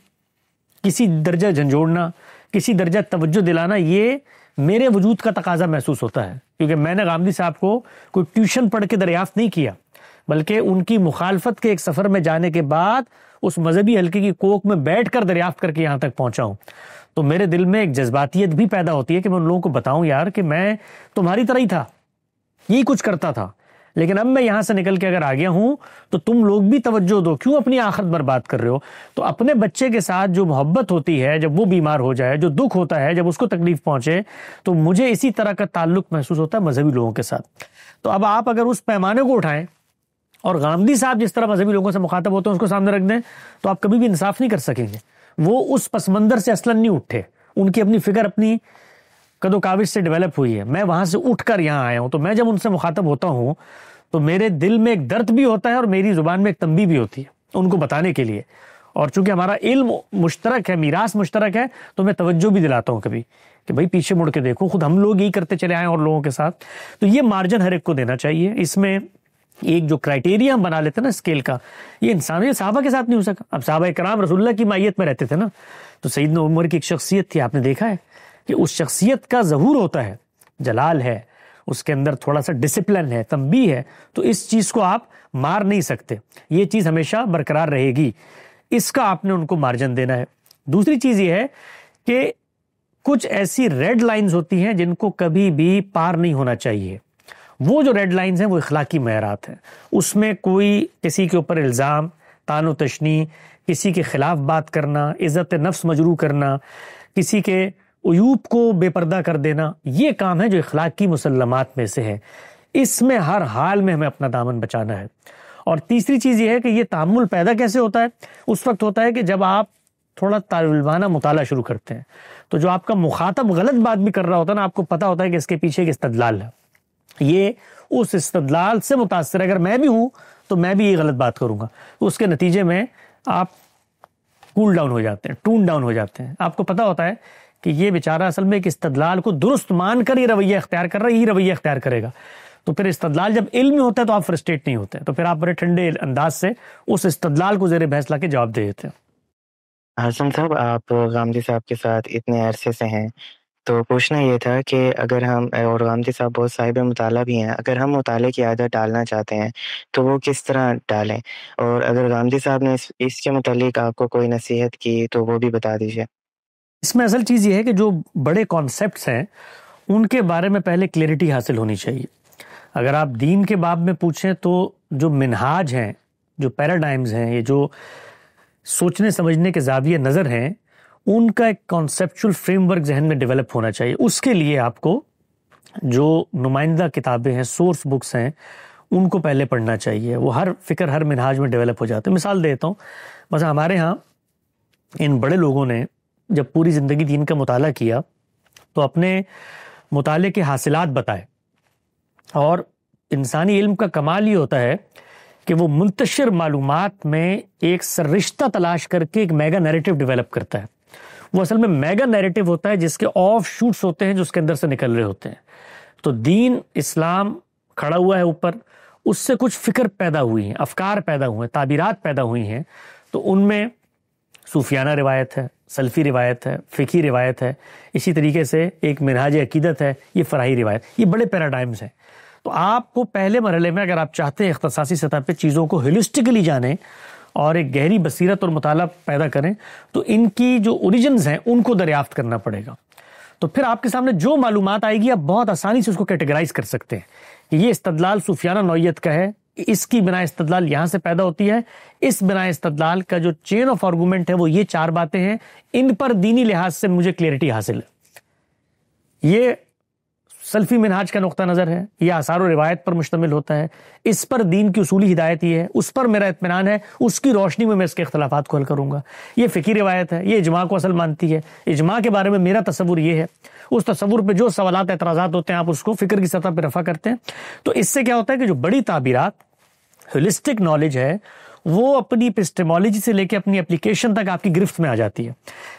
کسی درجہ جھنجھوڑنا، کسی درجہ توجہ دلانا، یہ میرے وجود کا تقاضا محسوس ہوتا ہے. کیونکہ میں نے غامدی صاحب کو کوئی ٹیوشن پڑھ کے دریافت نہیں کیا، بلکہ ان کی مخالفت کے ایک سفر میں جانے کے بعد اس مذہبی حلقے کی کوک میں بیٹھ کر دریافت کر کے یہاں تک پہنچا ہوں. تو میرے دل میں ایک جذباتیت بھی پیدا ہوتی ہے کہ میں ان لوگوں کو بتاؤں یار کہ میں تمہاری طرح ہی تھا، یہی کچھ کرتا تھا، لیکن اب میں یہاں سے نکل کے اگر آ گیا ہوں تو تم لوگ بھی توجہ دو، کیوں اپنی آخرت برباد کر رہے ہو؟ تو اپنے بچے کے ساتھ جو محبت ہوتی ہے جب وہ بیمار ہو جائے، جو دکھ ہوتا ہے جب اس کو تکلیف پہنچے، تو مجھے اسی طرح کا تعلق محسوس ہوتا ہے مذہبی لوگوں کے ساتھ. تو اب آپ اگر اس پیمانے کو اٹھائیں اور غامدی صاحب جس طرح مذہبی لوگوں سے مخاطب ہوتے ہیں اس کو سامنے رکھ دیں تو آپ کبھی بھی انصاف نہیں کر سکیں گے. وہ اس پس منظر سے اصلاً نہیں اٹھے، ان کی اپنی فکر اپنی قد و کاوش سے ڈیولپ ہوئی ہے. میں وہاں سے اٹھ کر یہاں آیا ہوں، تو میں جب ان سے مخاطب ہوتا ہوں تو میرے دل میں ایک درد بھی ہوتا ہے اور میری زبان میں ایک تنبیہ بھی ہوتی ہے ان کو بتانے کے لیے. اور چونکہ ہمارا علم مشترک ہے، میراث مشترک ہے، تو میں توجہ بھی دلاتا ہوں کبھی کہ بھائی پیچھے مڑ کے دیکھو، خود ہم لوگ یہی کرتے چلے آئے اور لوگوں کے ساتھ. تو یہ مارجن ہر ایک کو دینا چاہیے. اس میں ایک جو کرائٹیریا ہم بنا لیتے ہیں نا اسکیل کا، یہ انسانوں، یہ صحابہ کے ساتھ نہیں ہو سکا. اب صحابہ کرام رسول اللہ کی مائیت میں رہتے تھے نا، تو سیدنا عمر کی ایک شخصیت تھی، آپ نے دیکھا ہے کہ اس شخصیت کا ظہور ہوتا ہے، جلال ہے، اس کے اندر تھوڑا سا ڈسپلن ہے، تنبیہ ہے. تو اس چیز کو آپ مار نہیں سکتے، یہ چیز ہمیشہ برقرار رہے گی. اس کا آپ نے ان کو مارجن دینا ہے. دوسری چیز یہ ہے کہ کچھ ایسی ریڈ لائنز ہوتی ہیں جن کو کبھی بھی پار نہیں ہونا چاہیے. وہ جو ریڈ لائنز ہیں وہ اخلاقی معیارات ہیں. اس میں کوئی کسی کے اوپر الزام، طعن و تشنیع، کسی کے خلاف بات کرنا، عزت نفس مجروح کرنا، کسی کے عیوب کو بے پردہ کر دینا، یہ کام ہے جو اخلاقی مسلمات میں سے ہے. اس میں ہر حال میں ہمیں اپنا دامن بچانا ہے. اور تیسری چیز یہ ہے کہ یہ تحمل پیدا کیسے ہوتا ہے؟ اس وقت ہوتا ہے کہ جب آپ تھوڑا طالب علمانہ مطالعہ شروع کرتے ہیں، تو جو آپ کا مخاطب غلط بات بھی کر رہا ہوتا ہے نا، آپ کو پتا ہوتا ہے کہ اس کے پیچھے ایک استدلال ہے، یہ اس استدلال سے متاثر ہے. اگر میں بھی ہوں تو میں بھی یہ غلط بات کروں گا، تو اس کے نتیجے میں آپ کول ڈاؤن ہو جاتے ہیں، ٹون ڈاؤن ہو جاتے ہیں. آپ کو پتا ہوتا ہے کہ یہ بیچارہ اصل میں ایک استدلال کو درست مان کر یہ رویہ اختیار کر رہا ہے، یہی رویہ اختیار کرے گا. تو پھر استدلال جب علم میں ہوتا ہے تو آپ فرسٹریٹ نہیں ہوتے، تو پھر آپ بڑے ٹھنڈے انداز سے اس استدلال کو زیر بحث لا کے جواب دے دیتے ہیں. حسن صاحب، آپ غامدی صاحب کے ساتھ اتنے عرصے سے ہیں، تو پوچھنا یہ تھا کہ اگر ہم، اور غامدی صاحب بہت صاحب مطالعہ بھی ہیں، اگر ہم مطالعے کی عادت ڈالنا چاہتے ہیں تو وہ کس طرح ڈالیں؟ اور اگر غامدی صاحب نے اس کے متعلق آپ کو کوئی نصیحت کی تو وہ بھی بتا دیجیے. اس میں اصل چیز یہ ہے کہ جو بڑے کانسیپٹس ہیں ان کے بارے میں پہلے کلیئرٹی حاصل ہونی چاہیے. اگر آپ دین کے باب میں پوچھیں تو جو منہاج ہیں، جو پیراڈائمز ہیں، یہ جو سوچنے سمجھنے کے زاویہ نظر ہیں، ان کا ایک کانسیپچول فریم ورک ذہن میں ڈیولپ ہونا چاہیے. اس کے لیے آپ کو جو نمائندہ کتابیں ہیں، سورس بکس ہیں، ان کو پہلے پڑھنا چاہیے. وہ ہر فکر ہر منہاج میں ڈیولپ ہو جاتے ہیں. مثال دیتا ہوں، مثلا ہمارے ہاں ان بڑے لوگوں نے جب پوری زندگی دین کا مطالعہ کیا تو اپنے مطالعے کے حاصلات بتائے. اور انسانی علم کا کمال یہ ہوتا ہے کہ وہ منتشر معلومات میں ایک سررشتہ تلاش کر کے ایک میگا نیریٹو ڈیولپ کرتا ہے. وہ اصل میں میگا نیریٹو ہوتا ہے جس کے آف شوٹس ہوتے ہیں جو اس کے اندر سے نکل رہے ہوتے ہیں. تو دین اسلام کھڑا ہوا ہے اوپر، اس سے کچھ فکر پیدا ہوئی ہیں، افکار پیدا ہوئے ہیں، تعبیرات پیدا ہوئی ہیں. تو ان میں صوفیانہ روایت ہے، سلفی روایت ہے، فقہی روایت ہے، اسی طریقے سے ایک منہاج عقیدت ہے، یہ فراہی روایت. یہ بڑے پیراڈائمز ہیں. تو آپ کو پہلے مرحلے میں اگر آپ چاہتے ہیں اختصاصی سطح پہ چیزوں کو ہولسٹکلی جانیں اور ایک گہری بصیرت اور مطالعہ پیدا کریں، تو ان کی جو اوریجنز ہیں ان کو دریافت کرنا پڑے گا. تو پھر آپ کے سامنے جو معلومات آئے گی آپ بہت آسانی سے اس کو کیٹیگرائز کر سکتے ہیں کہ یہ استدلال صوفیانہ نوعیت کا ہے، اس کی بنا استدلال یہاں سے پیدا ہوتی ہے، اس بنا استدلال کا جو چین آف آرگومنٹ ہے وہ یہ 4 باتیں ہیں، ان پر دینی لحاظ سے مجھے کلیئرٹی حاصل ہے. یہ سلفی منہاج کا نقطہ نظر ہے، یہ آثار و روایت پر مشتمل ہوتا ہے، اس پر دین کی اصولی ہدایت یہ ہے، اس پر میرا اطمینان ہے، اس کی روشنی میں اس کے اختلافات کو حل کروں گا. یہ فقہی روایت ہے، یہ اجماع کو اصل مانتی ہے، اجماع کے بارے میں میرا تصور یہ ہے. اس تصور پہ جو سوالات اعتراضات ہوتے ہیں آپ اس کو فکر کی سطح پہ رفع کرتے ہیں. تو اس سے کیا ہوتا ہے کہ جو بڑی تعبیرات، ہولسٹک نالج ہے، وہ اپنی اپسٹیمولوجی سے لے کے اپنی اپلیکیشن تک آپ کی گرفت میں آ جاتی ہے.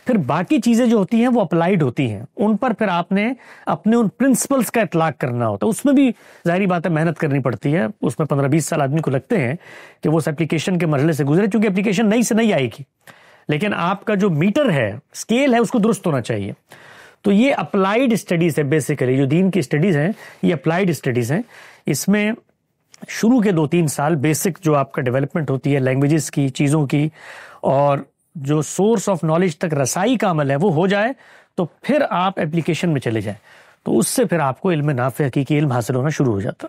پھر باقی چیزیں جو ہوتی ہیں وہ اپلائیڈ ہوتی ہیں، ان پر پھر آپ نے اپنے ان پرنسپلز کا اطلاق کرنا ہوتا ہے. اس میں بھی ظاہری بات ہے محنت کرنی پڑتی ہے، اس میں 15-20 سال آدمی کو لگتے ہیں کہ وہ اس اپلیکیشن کے مرحلے سے گزرے، چونکہ اپلیکیشن نئی سے نئی آئے گی، لیکن آپ کا جو میٹر ہے، اسکیل ہے، اس کو درست ہونا چاہیے. تو یہ اپلائیڈ اسٹڈیز ہے، بیسیکلی جو دین کی اسٹڈیز ہیں یہ اپلائیڈ اسٹڈیز ہیں. اس میں شروع کے 2-3 سال بیسک جو آپ کا ڈیولپمنٹ ہوتی ہے لینگویجز کی، چیزوں کی، اور جو سورس آف نالج تک رسائی کا عمل ہے وہ ہو جائے تو پھر آپ اپلیکیشن میں چلے جائیں. تو اس سے پھر آپ کو علم نافع، حقیقی علم حاصل ہونا شروع ہو جاتا.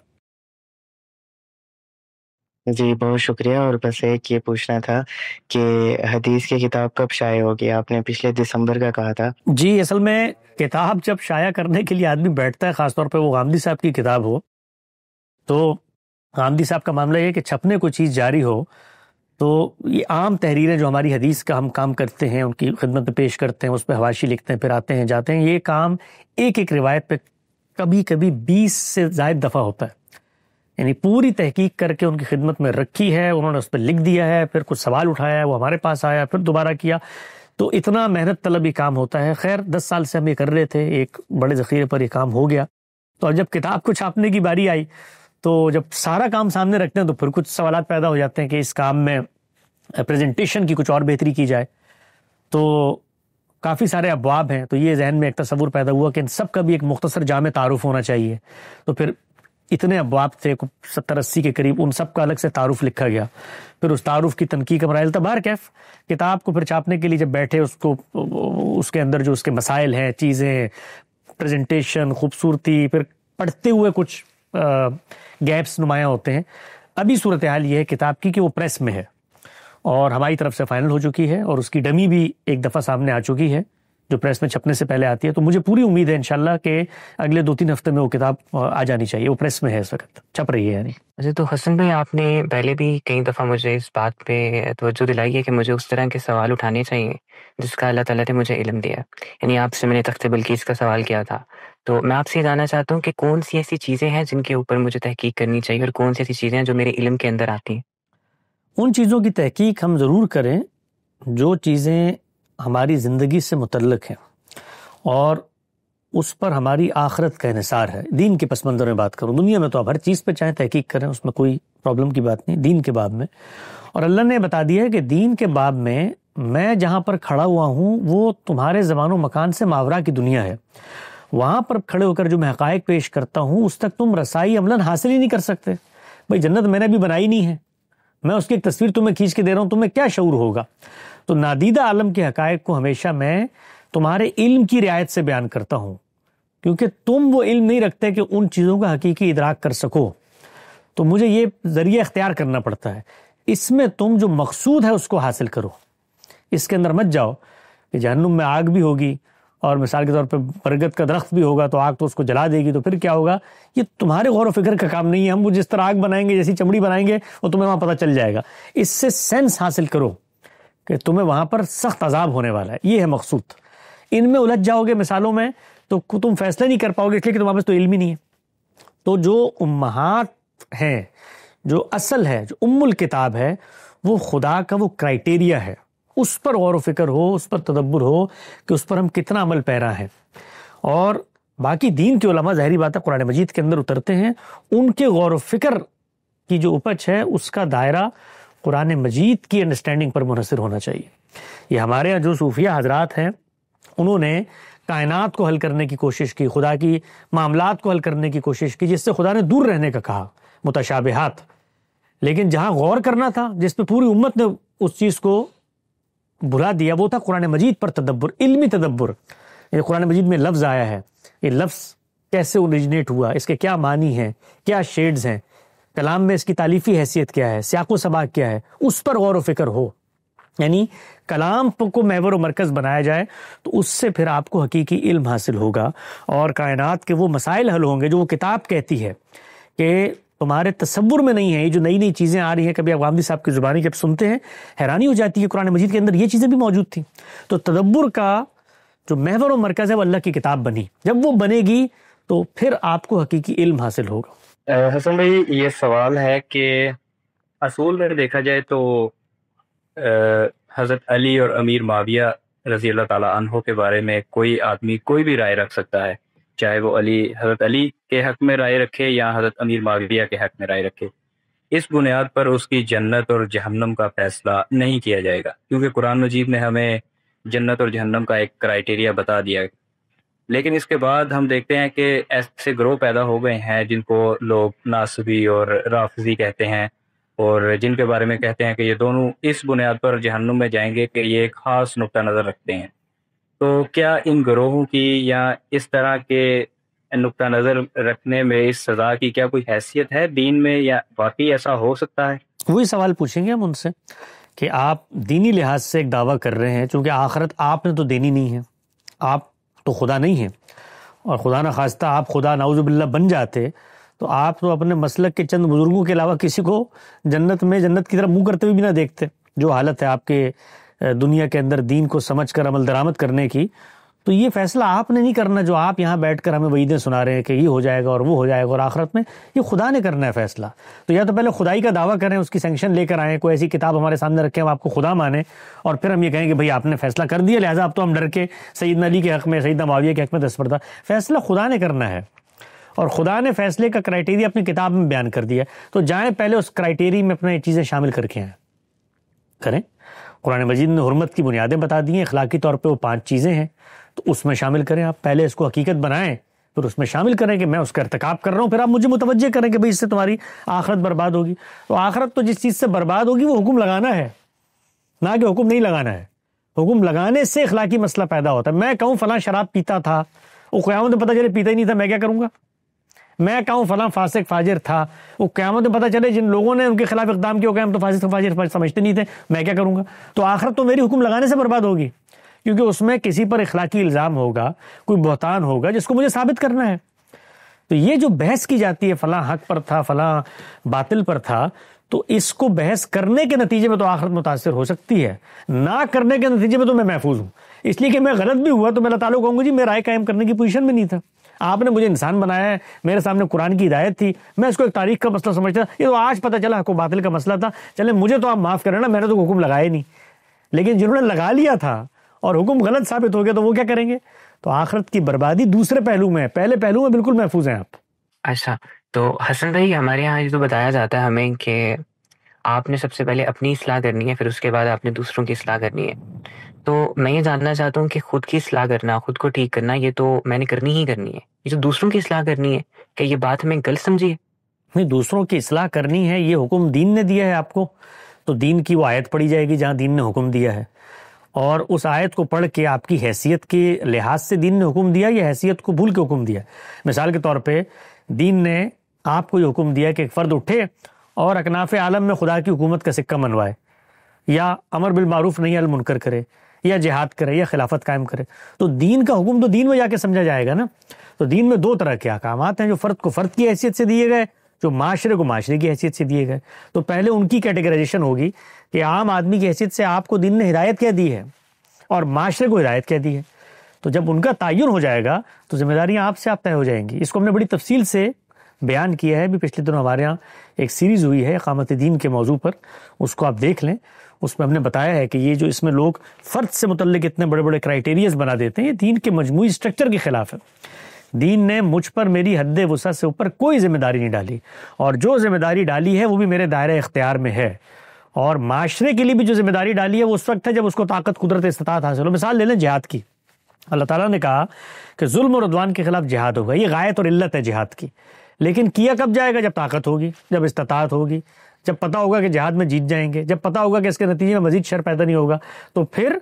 جی بہت شکریہ. اور بس ایک یہ پوچھنا تھا کہ حدیث کی کتاب کب شائع ہوگی؟ آپ نے پچھلے دسمبر کا کہا تھا. جی اصل میں کتاب جب شائع کرنے کے لیے آدمی بیٹھتا ہے، خاص طور پہ وہ غامدی صاحب کی کتاب ہو، تو غامدی صاحب کا معاملہ یہ کہ چھپنے کوئی چیز جاری ہو تو یہ عام تحریریں جو ہماری حدیث کا ہم کام کرتے ہیں ان کی خدمت میں پیش کرتے ہیں، اس پہ حواشی لکھتے ہیں، پھر آتے ہیں جاتے ہیں، یہ کام ایک ایک روایت پہ کبھی کبھی 20 سے زائد دفعہ ہوتا ہے. یعنی پوری تحقیق کر کے ان کی خدمت میں رکھی ہے، انہوں نے اس پہ لکھ دیا ہے، پھر کچھ سوال اٹھایا ہے، وہ ہمارے پاس آیا، پھر دوبارہ کیا. تو اتنا محنت طلب یہ کام ہوتا ہے. خیر 10 سال سے ہم یہ کر رہے تھے، ایک بڑے ذخیرے پر یہ کام ہو گیا. تو جب کتاب کو چھاپنے کی باری آئی تو جب سارا کام سامنے رکھتے ہیں تو پھر کچھ سوالات پیدا ہو جاتے ہیں کہ اس کام میں پریزنٹیشن کی کچھ اور بہتری کی جائے. تو کافی سارے ابواب ہیں، تو یہ ذہن میں ایک تصور پیدا ہوا کہ ان سب کا بھی ایک مختصر جامع تعارف ہونا چاہیے. تو پھر اتنے ابواب تھے 70-80 کے قریب، ان سب کا الگ سے تعارف لکھا گیا. پھر اس تعارف کی تنقیح کا مراحل تھا. بہرکیف کتاب کو پھر چھاپنے کے لیے جب بیٹھے، اس کو اس کے اندر جو اس کے مسائل ہیں، چیزیں، پریزنٹیشن، خوبصورتی، پھر پڑھتے ہوئے کچھ گیپس نمایاں ہوتے ہیں. ابھی صورتحال یہ ہے کتاب کی کہ وہ پریس میں ہے اور ہماری طرف سے فائنل ہو چکی ہے اور اس کی ڈمی بھی ایک دفعہ سامنے آ چکی ہے. جو پریس میں چھپنے سے پہلے آتی ہے. تو مجھے پوری امید ہے انشاءاللہ کہ اگلے 2-3 ہفتے میں وہ کتاب آ جانی چاہیے. وہ پریس میں ہے اس وقت, چھپ رہی ہے یعنی. اچھا، تو حسن بھائی آپ نے پہلے بھی کئی دفعہ مجھے اس بات پہ توجہ دلائی ہے کہ مجھے اس طرح کے سوال اٹھانے چاہیے جس کا اللہ تعالیٰ نے مجھے علم دیا. یعنی آپ سے میں نے تخت بلقیس کا سوال کیا تھا، تو میں آپ سے یہ جاننا چاہتا ہوں کہ کون سی ایسی چیزیں ہیں جن کے اوپر مجھے تحقیق کرنی چاہیے اور کون سی ایسی چیزیں ہیں جو میرے علم کے اندر آتی ہیں. ان چیزوں کی تحقیق ہم ضرور کریں جو چیزیں ہماری زندگی سے متعلق ہیں اور اس پر ہماری آخرت کا انحصار ہے. دین کے پس منظر میں بات کروں، دنیا میں تو آپ ہر چیز پہ چاہیں تحقیق کریں، اس میں کوئی پرابلم کی بات نہیں. دین کے باب میں، اور اللہ نے بتا دیا ہے کہ دین کے باب میں جہاں پر کھڑا ہوا ہوں وہ تمہارے زمان و مکان سے ماورا کی دنیا ہے. وہاں پر کھڑے ہو کر جو میں حقائق پیش کرتا ہوں اس تک تم رسائی عملاً حاصل ہی نہیں کر سکتے. بھئی جنت میں نے بھی بنائی نہیں ہے، میں اس کی ایک تصویر تمہیں کھینچ کے دے رہا ہوں، تمہیں کیا شعور ہوگا؟ تو نادیدہ عالم کے حقائق کو ہمیشہ میں تمہارے علم کی رعایت سے بیان کرتا ہوں، کیونکہ تم وہ علم نہیں رکھتے کہ ان چیزوں کا حقیقی ادراک کر سکو. تو مجھے یہ ذریعہ اختیار کرنا پڑتا ہے. اس میں تم جو مقصود ہے اس کو حاصل کرو، اس کے اندر مت جاؤ کہ جہنم میں آگ بھی ہوگی اور مثال کے طور پہ برگد کا درخت بھی ہوگا تو آگ تو اس کو جلا دے گی، تو پھر کیا ہوگا؟ یہ تمہارے غور و فکر کا کام نہیں ہے. ہم وہ جس طرح آگ بنائیں گے، جیسی چمڑی بنائیں گے، وہ تمہیں وہاں پتہ چل جائے گا. اس سے سینس حاصل کرو کہ تمہیں وہاں پر سخت عذاب ہونے والا ہے. یہ ہے مقصود. ان میں الجھ جاؤ گے مثالوں میں تو تم فیصلہ نہیں کر پاؤ گے، اس لیے کہ تمہارے پاس تو علم ہی نہیں ہے. تو جو امہات ہیں، جو اصل ہے، جو ام الکتاب ہے، وہ خدا کا وہ کرائٹیریا ہے. اس پر غور و فکر ہو، اس پر تدبر ہو کہ اس پر ہم کتنا عمل پیرا ہیں. اور باقی دین کے علماء ظاہری بات ہے قرآن مجید کے اندر اترتے ہیں، ان کے غور و فکر کی جو اپج ہے اس کا دائرہ قرآن مجید کی انڈرسٹینڈنگ پر منحصر ہونا چاہیے. یہ ہمارے یہاں جو صوفیہ حضرات ہیں انہوں نے کائنات کو حل کرنے کی کوشش کی، خدا کی معاملات کو حل کرنے کی کوشش کی، جس سے خدا نے دور رہنے کا کہا، متشابہات. لیکن جہاں غور کرنا تھا، جس پہ پوری امت نے اس چیز کو بھلا دیا، وہ تھا قرآن مجید پر تدبر، علمی تدبر. یہ قرآن مجید میں لفظ آیا ہے، یہ لفظ کیسے اوریجنیٹ ہوا، اس کے کیا معنی ہیں، کیا شیڈز ہیں، کلام میں اس کی تالیفی حیثیت کیا ہے، سیاق و سباق کیا ہے، اس پر غور و فکر ہو. یعنی کلام کو محور و مرکز بنایا جائے تو اس سے پھر آپ کو حقیقی علم حاصل ہوگا اور کائنات کے وہ مسائل حل ہوں گے جو وہ کتاب کہتی ہے کہ تمہارے تصور میں نہیں ہے. یہ جو نئی نئی چیزیں آ رہی ہیں، کبھی آپ غامدی صاحب کی زبانی جب سنتے ہیں حیرانی ہو جاتی ہے، قرآن مجید کے اندر یہ چیزیں بھی موجود تھیں. تو تدبر کا جو محور و مرکز ہے وہ اللہ کی کتاب بنی. جب وہ بنے گی تو پھر آپ کو حقیقی علم حاصل ہوگا. حسن بھائی، یہ سوال ہے کہ اصول میں دیکھا جائے تو حضرت علی اور امیر معاویہ رضی اللہ تعالیٰ عنہ کے بارے میں کوئی آدمی کوئی بھی رائے رکھ سکتا ہے، چاہے وہ حضرت علی کے حق میں رائے رکھے یا حضرت امیر معاویہ کے حق میں رائے رکھے. اس بنیاد پر اس کی جنت اور جہنم کا فیصلہ نہیں کیا جائے گا، کیونکہ قرآن مجید نے ہمیں جنت اور جہنم کا ایک کرائٹیریا بتا دیا. لیکن اس کے بعد ہم دیکھتے ہیں کہ ایسے گروہ پیدا ہو گئے ہیں جن کو لوگ ناصبی اور رافضی کہتے ہیں، اور جن کے بارے میں کہتے ہیں کہ یہ دونوں اس بنیاد پر جہنم میں جائیں گے کہ یہ ایک خاص نقطہ نظر رکھتے ہیں. تو کیا ان گروہوں کی یا اس طرح کے نقطہ نظر رکھنے میں اس سزا کی کیا کوئی حیثیت ہے دین میں، یا واقعی ایسا ہو سکتا ہے؟ وہی سوال پوچھیں گے ہم ان سے کہ آپ دینی لحاظ سے ایک دعویٰ کر رہے ہیں، چونکہ آخرت آپ نے تو دینی نہیں ہے، آپ تو خدا نہیں ہیں، اور خدا نہ خواستہ آپ خدا نعوذ باللہ بن جاتے تو آپ تو اپنے مسلک کے چند بزرگوں کے علاوہ کسی کو جنت کی طرف منہ کرتے ہوئے بھی نہ دیکھتے. جو حالت ہے آپ کے دنیا کے اندر دین کو سمجھ کر عمل درآمد کرنے کی، تو یہ فیصلہ آپ نے نہیں کرنا جو آپ یہاں بیٹھ کر ہمیں وعیدیں سنا رہے ہیں کہ یہ ہو جائے گا اور وہ ہو جائے گا، اور آخرت میں یہ خدا نے کرنا ہے فیصلہ. تو یا تو پہلے خدائی کا دعویٰ کریں، اس کی سینکشن لے کر آئیں، کوئی ایسی کتاب ہمارے سامنے رکھیں ہم آپ کو خدا مانیں، اور پھر ہم یہ کہیں کہ بھئی آپ نے فیصلہ کر دیا لہٰذا اب تو ہم ڈر کے سیدنا علی کے حق میں، سیدنا معاویہ کے حق میں دستبردہ. فیصلہ خدا نے کرنا ہے اور خدا نے فیصلے کا کرائٹیریا اپنی کتاب میں بیان کر دیا. تو جائیں پہلے اس کرائٹیریا میں اپنے چیزیں شامل کر کے آئیں، کریں. قرآن مجید نے حرمت کی بنیادیں بتا دی ہیں، اخلاقی طور پہ وہ 5 چیزیں ہیں، تو اس میں شامل کریں. آپ پہلے اس کو حقیقت بنائیں، پھر اس میں شامل کریں کہ میں اس کا ارتکاب کر رہا ہوں، پھر آپ مجھے متوجہ کریں کہ بھئی اس سے تمہاری آخرت برباد ہوگی. تو آخرت تو جس چیز سے برباد ہوگی وہ حکم لگانا ہے، نہ کہ حکم نہیں لگانا ہے. حکم لگانے سے اخلاقی مسئلہ پیدا ہوتا ہے. میں کہوں فلاں شراب پیتا تھا، وہ قیامت میں پتہ چلے پیتا ہی نہیں تھا، میں کیا کروں گا؟ میں کہوں فلاں فاسق فاجر تھا، وہ قیامت میں پتہ چلے جن لوگوں نے ان کے خلاف اقدام کیا کہ ہم تو فاسق فاجر سمجھتے نہیں تھے، میں کیا کروں گا؟ تو آخرت تو میری حکم لگانے سے برباد ہوگی، کیونکہ اس میں کسی پر اخلاقی الزام ہوگا، کوئی بہتان ہوگا جس کو مجھے ثابت کرنا ہے۔ تو یہ جو بحث کی جاتی ہے فلاں حق پر تھا، فلاں باطل پر تھا، تو اس کو بحث کرنے کے نتیجے میں تو آخرت متاثر ہو سکتی ہے، نہ کرنے کے نتیجے میں تو میں محفوظ ہوں، اس لیے کہ میں غلط بھی ہوا تو میں اللہ تعالیٰ کو کہوں گا جی میں رائے قائم کرنے کی پوزیشن میں نہیں تھا، آپ نے مجھے انسان بنایا ہے، میرے سامنے قرآن کی ہدایت تھی، میں اس کو ایک تاریخ کا مسئلہ سمجھتا تھا، یہ تو آج پتہ چلا حق و باطل کا مسئلہ تھا، چلے مجھے تو آپ معاف کریں نا، میں نے تو حکم لگایا نہیں، لیکن جنہوں نے لگا لیا تھا اور حکم غلط ثابت ہو گیا تو وہ کیا کریں گے؟ تو آخرت کی بربادی دوسرے پہلو میں ہے، پہلے پہلو میں بالکل محفوظ ہیں آپ۔ اچھا، تو حسن بھائی ہمارے یہاں یہ تو بتایا جاتا ہے ہمیں کہ آپ نے سب سے پہلے اپنی اصلاح کرنی ہے، پھر اس کے بعد آپ نے دوسروں کی اصلاح کرنی ہے۔ تو میں یہ جاننا چاہتا ہوں کہ خود کی اصلاح کرنا، خود کو ٹھیک کرنا، یہ تو میں نے کرنی ہی کرنی ہے، یہ جو دوسروں کی اصلاح کرنی ہے، کہ یہ بات ہمیں غلط سمجھی ہے؟ نہیں، دوسروں کی اصلاح کرنی ہے، یہ حکم دین نے دیا ہے آپ کو، تو دین کی وہ آیت پڑھی جائے گی جہاں دین نے حکم دیا ہے، اور اس آیت کو پڑھ کے آپ کی حیثیت کے لحاظ سے دین نے حکم دیا یا حیثیت کو بھول کے حکم دیا۔ مثال کے طور پہ دین نے آپ کو یہ حکم دیا کہ ایک فرد اٹھے اور اکناف عالم میں خدا کی حکومت کا سکہ منوائے، یا امر بالمعروف نہی عن المنکر کرے، یا جہاد کرے، یا خلافت قائم کرے، تو دین کا حکم تو دین میں جا کے سمجھا جائے گا نا۔ تو دین میں دو طرح کے احکامات ہیں، جو فرد کو فرد کی حیثیت سے دیے گئے، جو معاشرے کو معاشرے کی حیثیت سے دیے گئے۔ تو پہلے ان کی کیٹیگرائزیشن ہوگی کہ عام آدمی کی حیثیت سے آپ کو دین نے ہدایت کیا دی ہے اور معاشرے کو ہدایت کیا دی ہے، تو جب ان کا تعین ہو جائے گا تو ذمہ داریاں آپ سے آپ طے ہو جائیں گی۔ اس کو ہم نے بڑی تفصیل سے بیان کیا ہے، بھی پچھلے دنوں ہمارے ہاں ایک سیریز ہوئی ہے اقامت دین کے موضوع پر، اس کو آپ دیکھ لیں، اس میں ہم نے بتایا ہے کہ یہ جو اس میں لوگ فرد سے متعلق اتنے بڑے بڑے کرائیٹیریاز بنا دیتے ہیں، یہ دین کے مجموعی سٹرکچر کے خلاف ہے۔ دین نے مجھ پر میری حد وسعت سے اوپر کوئی ذمہ داری نہیں ڈالی، اور جو ذمہ داری ڈالی ہے وہ بھی میرے دائرہ اختیار میں ہے، اور معاشرے کے لیے بھی جو ذمہ داری ڈالی ہے وہ اس وقت ہے جب اس کو طاقت، قدرت، استطاعت حاصل ہو۔ مثال لے لیں جہاد کی، اللہ تعالیٰ نے کہا کہ ظلم اور عدوان کے خلاف جہاد ہوگا، یہ غایت اور علت ہے جہاد کی، لیکن کیا کب جائے گا؟ جب طاقت ہوگی، جب استطاعت ہوگی، جب پتہ ہوگا کہ جہاد میں جیت جائیں گے، جب پتہ ہوگا کہ اس کے نتیجے میں مزید شر پیدا نہیں ہوگا، تو پھر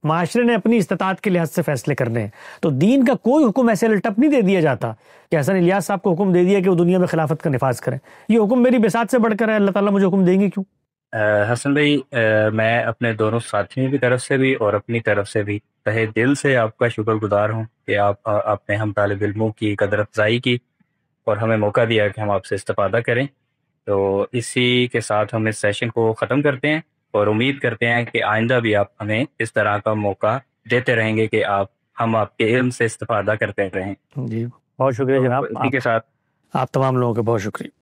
معاشرے نے اپنی استطاعت کے لحاظ سے فیصلے کرنے ہیں۔ تو دین کا کوئی حکم ایسے الٹپ نہیں دے دیا جاتا کہ حسن الیاس صاحب کو حکم دے دیا کہ وہ دنیا میں خلافت کا نفاذ کریں، یہ حکم میری بساط سے بڑھ کر ہے، اللہ تعالیٰ مجھے حکم دیں گے کیوں؟ حسن بھائی، میں اپنے دونوں ساتھیوں کی طرف سے بھی اور اپنی طرف سے بھی تہہ دل سے آپ کا شکر گزار ہوں کہ آپ نے ہم طالب علموں کی قدر افزائی کی اور ہمیں موقع دیا کہ ہم آپ سے استفادہ کریں۔ تو اسی کے ساتھ ہم اس سیشن کو ختم کرتے ہیں اور امید کرتے ہیں کہ آئندہ بھی آپ ہمیں اس طرح کا موقع دیتے رہیں گے کہ ہم آپ کے علم سے استفادہ کرتے رہیں۔ جی بہت شکریہ جناب، اسی کے ساتھ آپ تمام لوگوں کا بہت شکریہ۔